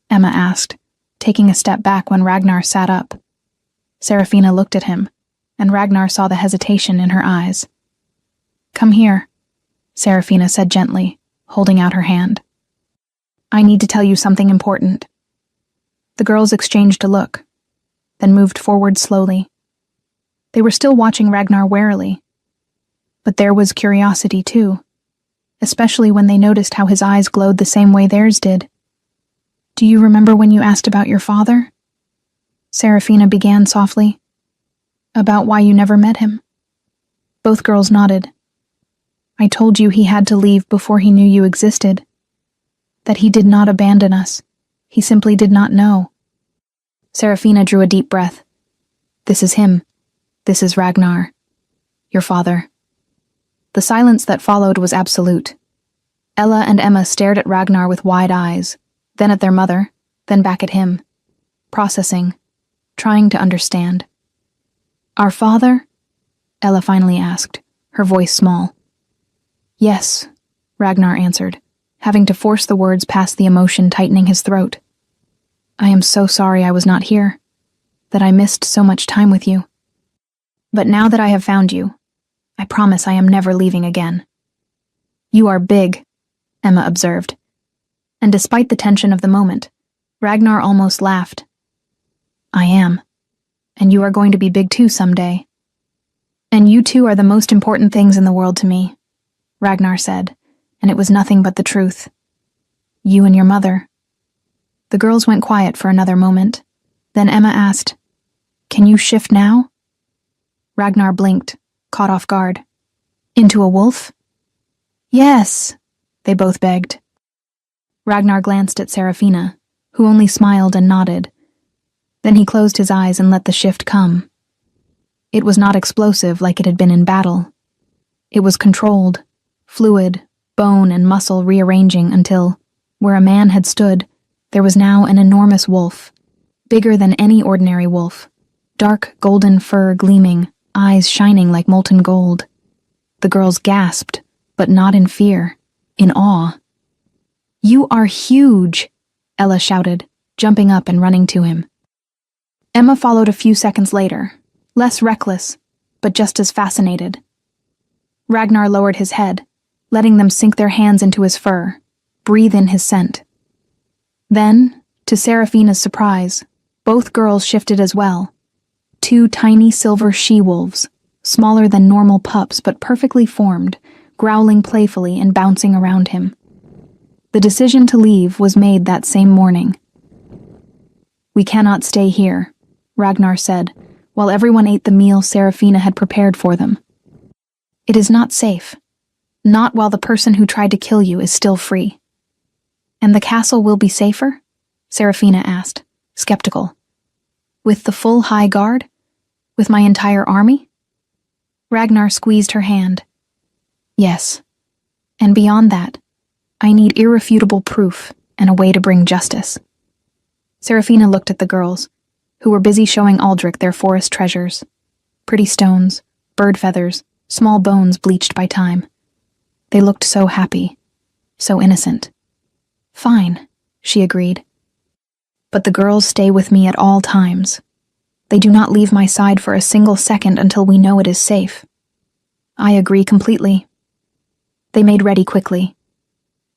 Speaker 1: Emma asked, taking a step back when Ragnar sat up. Serafina looked at him, and Ragnar saw the hesitation in her eyes. "Come here," Serafina said gently, holding out her hand. "I need to tell you something important." The girls exchanged a look, then moved forward slowly. They were still watching Ragnar warily, but there was curiosity too, especially when they noticed how his eyes glowed the same way theirs did. "Do you remember when you asked about your father?" Serafina began softly. "About why you never met him?" Both girls nodded. "I told you he had to leave before he knew you existed. That he did not abandon us. He simply did not know." Serafina drew a deep breath. "This is him. This is Ragnar. Your father." The silence that followed was absolute. Ella and Emma stared at Ragnar with wide eyes, then at their mother, then back at him, processing, trying to understand. "Our father?" Ella finally asked, her voice small. "Yes," Ragnar answered, having to force the words past the emotion tightening his throat. "I am so sorry I was not here, that I missed so much time with you. But now that I have found you, I promise I am never leaving again." "You are big," Emma observed, and despite the tension of the moment, Ragnar almost laughed. "I am, and you are going to be big too someday. And you two are the most important things in the world to me," Ragnar said, and it was nothing but the truth. "You and your mother." The girls went quiet for another moment. Then Emma asked, "Can you shift now?" Ragnar blinked, caught off guard. "Into a wolf?" "Yes," they both begged. Ragnar glanced at Serafina, who only smiled and nodded. Then he closed his eyes and let the shift come. It was not explosive like it had been in battle. It was controlled, fluid, bone and muscle rearranging until, where a man had stood, there was now an enormous wolf, bigger than any ordinary wolf, dark golden fur gleaming, eyes shining like molten gold. The girls gasped, but not in fear, in awe. "You are huge," Ella shouted, jumping up and running to him. Emma followed a few seconds later, less reckless, but just as fascinated. Ragnar lowered his head, letting them sink their hands into his fur, breathe in his scent. Then, to Serafina's surprise, both girls shifted as well. 2 tiny silver she-wolves, smaller than normal pups but perfectly formed, growling playfully and bouncing around him. The decision to leave was made that same morning. "We cannot stay here," Ragnar said, while everyone ate the meal Serafina had prepared for them. "It is not safe. Not while the person who tried to kill you is still free." "And the castle will be safer?" Serafina asked, skeptical. "With the full high guard? With my entire army?" Ragnar squeezed her hand. Yes. And beyond that, I need irrefutable proof and a way to bring justice. Serafina looked at the girls, who were busy showing Aldrich their forest treasures. Pretty stones, bird feathers, small bones bleached by time. They looked so happy, so innocent. Fine, she agreed. But the girls stay with me at all times. They do not leave my side for a single second until we know it is safe. I agree completely. They made ready quickly.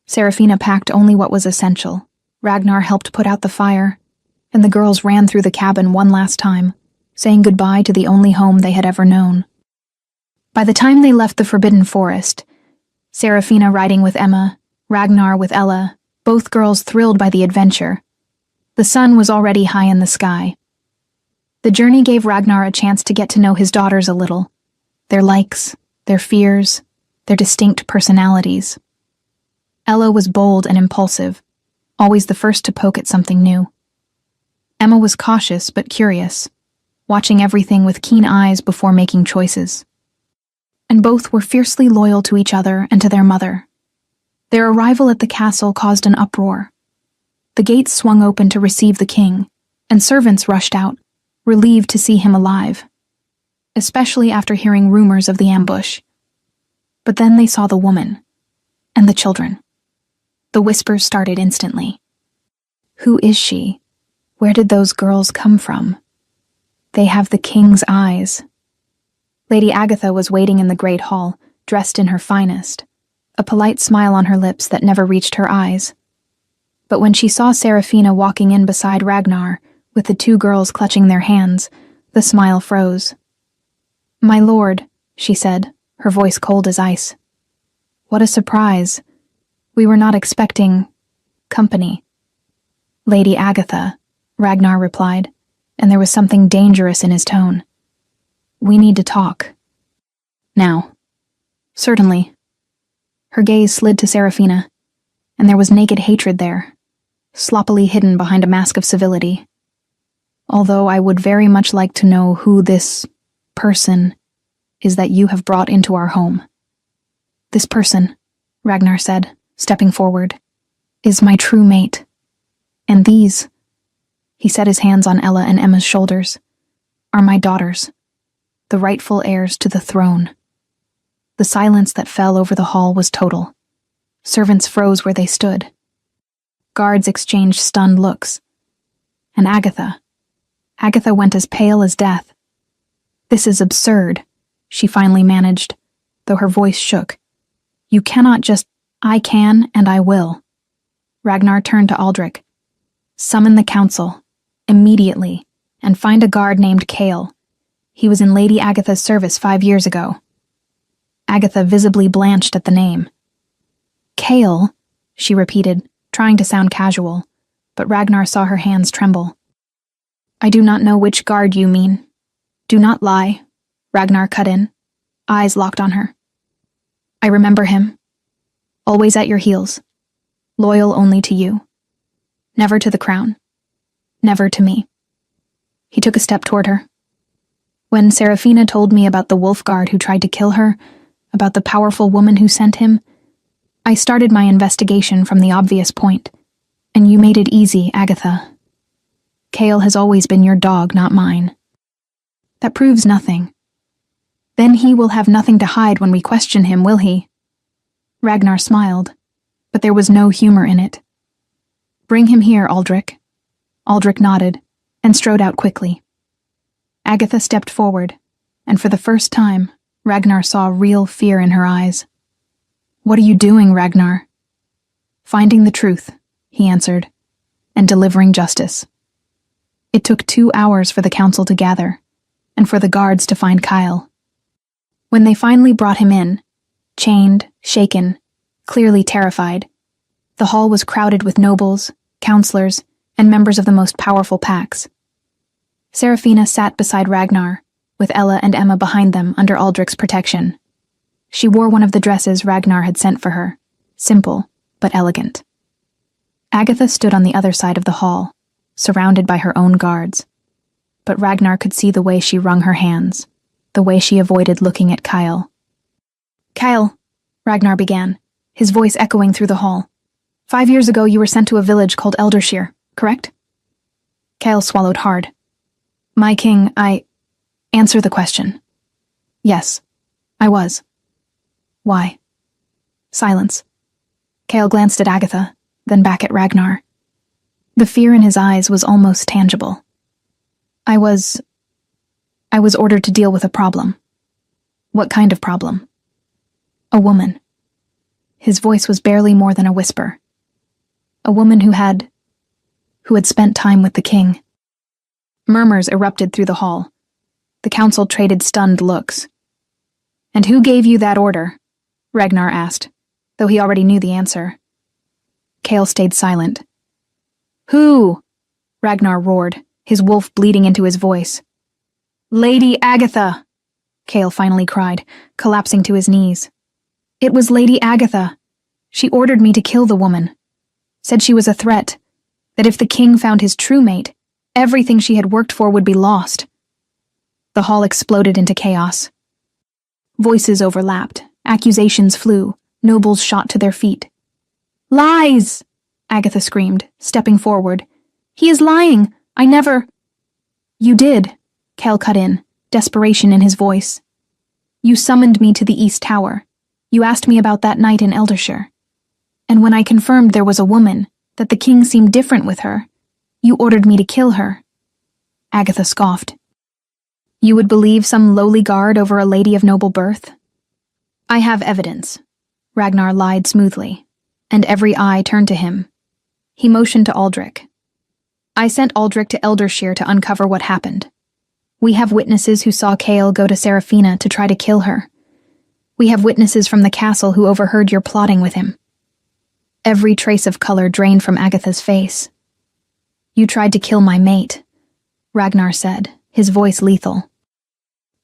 Speaker 1: Serafina packed only what was essential. Ragnar helped put out the fire, and the girls ran through the cabin one last time, saying goodbye to the only home they had ever known. By the time they left the Forbidden Forest, Serafina riding with Emma, Ragnar with Ella, both girls thrilled by the adventure. The sun was already high in the sky. The journey gave Ragnar a chance to get to know his daughters a little, their likes, their fears, their distinct personalities. Ella was bold and impulsive, always the first to poke at something new. Emma was cautious but curious, watching everything with keen eyes before making choices. And both were fiercely loyal to each other and to their mother. Their arrival at the castle caused an uproar. The gates swung open to receive the king, and servants rushed out, relieved to see him alive, especially after hearing rumors of the ambush. But then they saw the woman, and the children. The whispers started instantly. Who is she? Where did those girls come from? They have the king's eyes. Lady Agatha was waiting in the great hall, dressed in her finest, a polite smile on her lips that never reached her eyes. But when she saw Serafina walking in beside Ragnar, with the two girls clutching their hands, the smile froze. "My lord," she said, her voice cold as ice. "What a surprise. We were not expecting company." "Lady Agatha," Ragnar replied, and there was something dangerous in his tone. "We need to talk. Now." "Certainly." Her gaze slid to Serafina, and there was naked hatred there, sloppily hidden behind a mask of civility. "Although I would very much like to know who this person is that you have brought into our home." "This person," Ragnar said, stepping forward, "is my true mate. And these," he set his hands on Ella and Emma's shoulders, "are my daughters, the rightful heirs to the throne." The silence that fell over the hall was total. Servants froze where they stood. Guards exchanged stunned looks. And Agatha went as pale as death. "This is absurd," she finally managed, though her voice shook. "You cannot just—" "I can, and I will." Ragnar turned to Aldrich. "Summon the council, immediately, and find a guard named Kale. He was in Lady Agatha's service 5 years ago." Agatha visibly blanched at the name. "Kale," she repeated, trying to sound casual, but Ragnar saw her hands tremble. "I do not know which guard you mean." "Do not lie," Ragnar cut in, eyes locked on her. "I remember him. Always at your heels. Loyal only to you. Never to the crown. Never to me." He took a step toward her. "When Serafina told me about the wolf guard who tried to kill her, about the powerful woman who sent him, I started my investigation from the obvious point, and you made it easy, Agatha. Kale has always been your dog, not mine." "That proves nothing." "Then he will have nothing to hide when we question him, will he?" Ragnar smiled, but there was no humor in it. "Bring him here, Aldrich." Aldrich nodded, and strode out quickly. Agatha stepped forward, and for the first time, Ragnar saw real fear in her eyes. "What are you doing, Ragnar?" "Finding the truth," he answered, "and delivering justice." It took 2 hours for the council to gather, and for the guards to find Kyle. When they finally brought him in, chained, shaken, clearly terrified, the hall was crowded with nobles, counselors, and members of the most powerful packs. Serafina sat beside Ragnar, with Ella and Emma behind them under Aldrich's protection. She wore one of the dresses Ragnar had sent for her, simple but elegant. Agatha stood on the other side of the hall, surrounded by her own guards, but Ragnar could see the way she wrung her hands, the way she avoided looking at Kyle. "Kyle," Ragnar began, his voice echoing through the hall. "5 years ago you were sent to a village called Eldershire, correct?" Kyle swallowed hard. "My king, Answer the question." "Yes, I was." "Why?" Silence. Kyle glanced at Agatha, then back at Ragnar. The fear in his eyes was almost tangible. I was ordered to deal with a problem." "What kind of problem?" "A woman." His voice was barely more than a whisper. "A woman who had spent time with the king." Murmurs erupted through the hall. The council traded stunned looks. "And who gave you that order?" Ragnar asked, though he already knew the answer. Kale stayed silent. "Who?" Ragnar roared, his wolf bleeding into his voice. "Lady Agatha!" Kale finally cried, collapsing to his knees. "It was Lady Agatha. She ordered me to kill the woman. Said she was a threat, that if the king found his true mate, everything she had worked for would be lost." The hall exploded into chaos. Voices overlapped, accusations flew, nobles shot to their feet. "Lies!" Agatha screamed, stepping forward. "He is lying! I never—" "You did," Kel cut in, desperation in his voice. "You summoned me to the East Tower. You asked me about that night in Eldershire. And when I confirmed there was a woman, that the king seemed different with her, you ordered me to kill her." Agatha scoffed. "You would believe some lowly guard over a lady of noble birth?" "I have evidence," Ragnar lied smoothly, and every eye turned to him. He motioned to Aldrich. "I sent Aldrich to Eldershire to uncover what happened. We have witnesses who saw Kale go to Seraphina to try to kill her. We have witnesses from the castle who overheard your plotting with him." Every trace of color drained from Agatha's face. "You tried to kill my mate," Ragnar said, his voice lethal.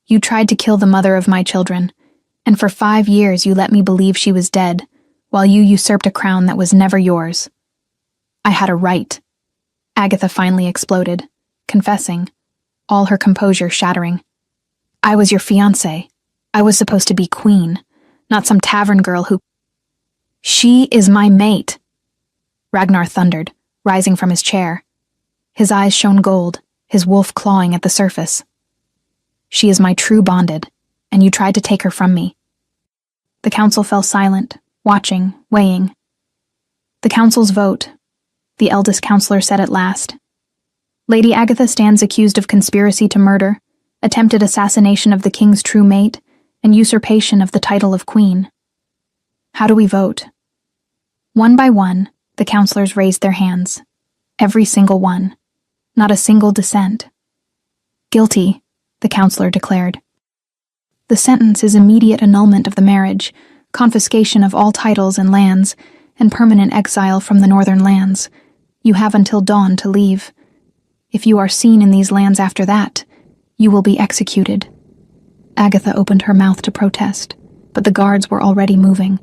Speaker 1: "You tried to kill the mother of my children, and for 5 years you let me believe she was dead, while you usurped a crown that was never yours. I had a right." Agatha finally exploded, confessing, all her composure shattering. "I was your fiancé. I was supposed to be queen, not some tavern girl who—" "She is my mate," Ragnar thundered, rising from his chair. His eyes shone gold, his wolf clawing at the surface. "She is my true bonded, and you tried to take her from me." The council fell silent, watching, weighing. "The council's vote," the eldest counselor said at last. "Lady Agatha stands accused of conspiracy to murder, attempted assassination of the king's true mate, and usurpation of the title of queen. How do we vote?" One by one, the counselors raised their hands. Every single one. Not a single dissent. "Guilty," the counselor declared. "The sentence is immediate annulment of the marriage, confiscation of all titles and lands, and permanent exile from the northern lands. You have until dawn to leave. If you are seen in these lands after that, you will be executed." Agatha opened her mouth to protest, but the guards were already moving.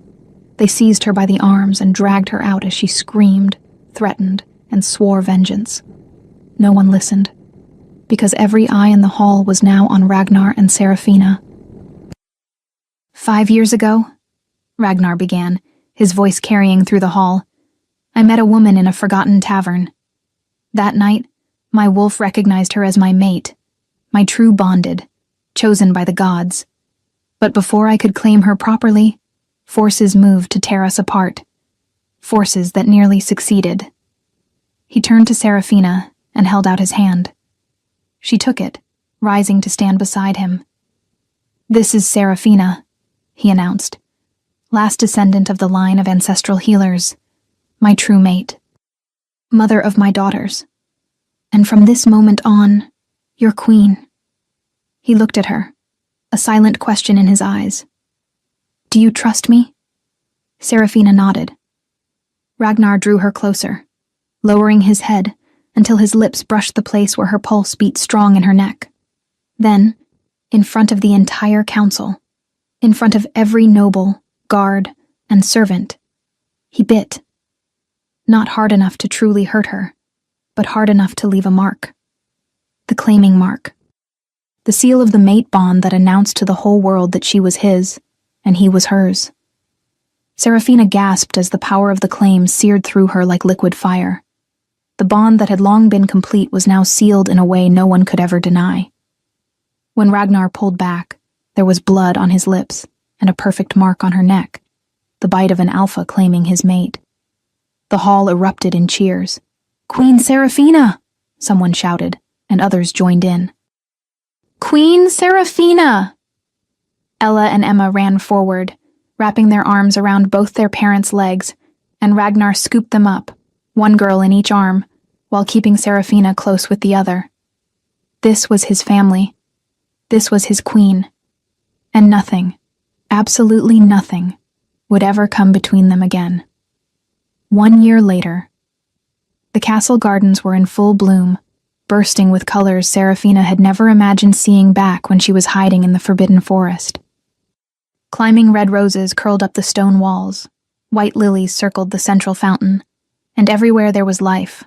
Speaker 1: They seized her by the arms and dragged her out as she screamed, threatened, and swore vengeance. No one listened, because every eye in the hall was now on Ragnar and Seraphina. "5 years ago," Ragnar began, his voice carrying through the hall, "I met a woman in a forgotten tavern. That night, my wolf recognized her as my mate, my true bonded, chosen by the gods. But before I could claim her properly, forces moved to tear us apart. Forces that nearly succeeded." He turned to Seraphina and held out his hand. She took it, rising to stand beside him. "This is Seraphina," he announced, "last descendant of the line of ancestral healers, my true mate, mother of my daughters, and from this moment on, your queen." He looked at her, a silent question in his eyes. "Do you trust me?" Seraphina nodded. Ragnar drew her closer, lowering his head until his lips brushed the place where her pulse beat strong in her neck. Then, in front of the entire council, in front of every noble, guard, and servant, he bit. Not hard enough to truly hurt her, but hard enough to leave a mark. The claiming mark. the seal of the mate bond that announced to the whole world that she was his, and he was hers. Serafina gasped as the power of the claim seared through her like liquid fire. The bond that had long been complete was now sealed in a way no one could ever deny. When Ragnar pulled back, there was blood on his lips and a perfect mark on her neck, the bite of an alpha claiming his mate. The hall erupted in cheers. "Queen Serafina!" someone shouted, and others joined in. "Queen Serafina!" Ella and Emma ran forward, wrapping their arms around both their parents' legs, and Ragnar scooped them up, one girl in each arm, while keeping Serafina close with the other. This was his family. This was his queen. And nothing, absolutely nothing, would ever come between them again. 1 year later, the castle gardens were in full bloom, bursting with colors Serafina had never imagined seeing back when she was hiding in the forbidden forest. Climbing red roses curled up the stone walls, white lilies circled the central fountain, and everywhere there was life.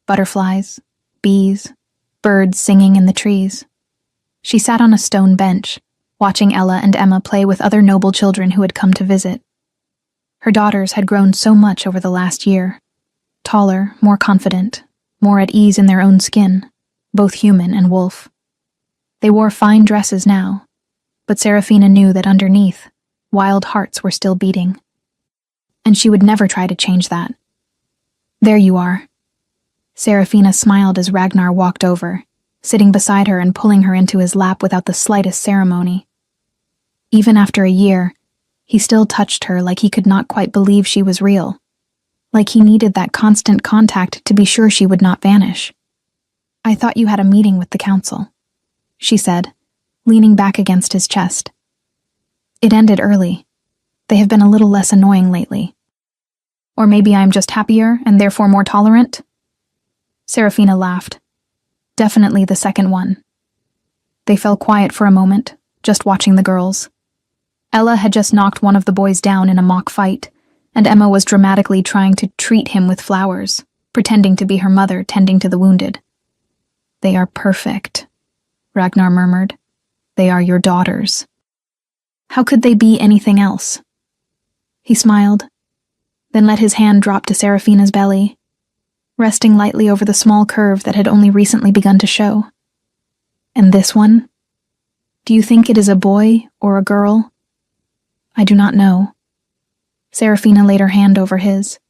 Speaker 1: Butterflies, bees, birds singing in the trees. She sat on a stone bench, watching Ella and Emma play with other noble children who had come to visit. Her daughters had grown so much over the last year. Taller, more confident, more at ease in their own skin, both human and wolf. They wore fine dresses now, but Serafina knew that underneath, wild hearts were still beating. And she would never try to change that. "There you are." Serafina smiled as Ragnar walked over, sitting beside her and pulling her into his lap without the slightest ceremony. Even after a year, he still touched her like he could not quite believe she was real, like he needed that constant contact to be sure she would not vanish. "I thought you had a meeting with the council," she said, leaning back against his chest. "It ended early. They have been a little less annoying lately. Or maybe I am just happier and therefore more tolerant?" Serafina laughed. Definitely the second one. They fell quiet for a moment, just watching the girls. Ella had just knocked one of the boys down in a mock fight, and Emma was dramatically trying to treat him with flowers, pretending to be her mother tending to the wounded. "They are perfect," Ragnar murmured. "They are your daughters. How could they be anything else?" He smiled, then let his hand drop to Serafina's belly, resting lightly over the small curve that had only recently begun to show. "And this one? Do you think it is a boy or a girl?" "I do not know." Serafina laid her hand over his.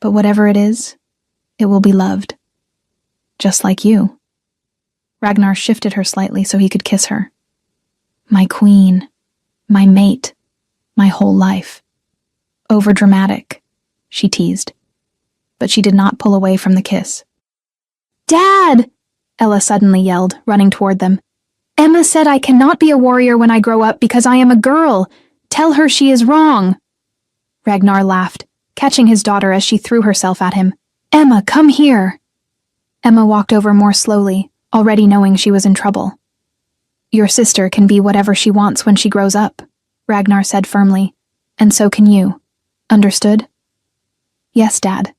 Speaker 1: "But whatever it is, it will be loved. Just like you." Ragnar shifted her slightly so he could kiss her. "My queen, my mate, my whole life." "Overdramatic," she teased. But she did not pull away from the kiss. "Dad!" Ella suddenly yelled, running toward them. "Emma said I cannot be a warrior when I grow up because I am a girl. Tell her she is wrong." Ragnar laughed, catching his daughter as she threw herself at him. "Emma, come here." Emma walked over more slowly, already knowing she was in trouble. "Your sister can be whatever she wants when she grows up," Ragnar said firmly, "and so can you. Understood?" "Yes, Dad,"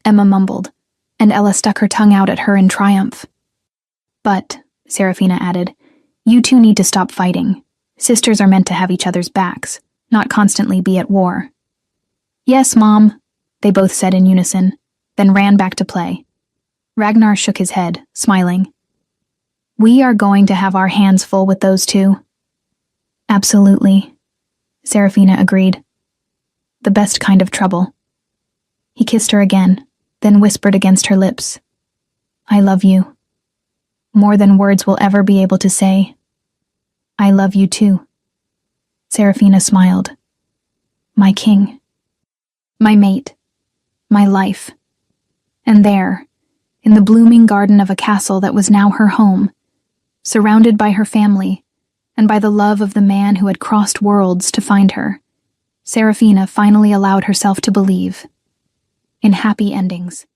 Speaker 1: Emma mumbled, and Ella stuck her tongue out at her in triumph. "But," Serafina added, "you two need to stop fighting. Sisters are meant to have each other's backs, not constantly be at war." "Yes, Mom," they both said in unison, then ran back to play. Ragnar shook his head, smiling. "We are going to have our hands full with those two." "Absolutely," Serafina agreed. "The best kind of trouble." He kissed her again, then whispered against her lips, "I love you. More than words will ever be able to say. I love you too." Serafina smiled. "My king. My mate. My life." And there, in the blooming garden of a castle that was now her home, surrounded by her family, and by the love of the man who had crossed worlds to find her, Serafina finally allowed herself to believe in happy endings.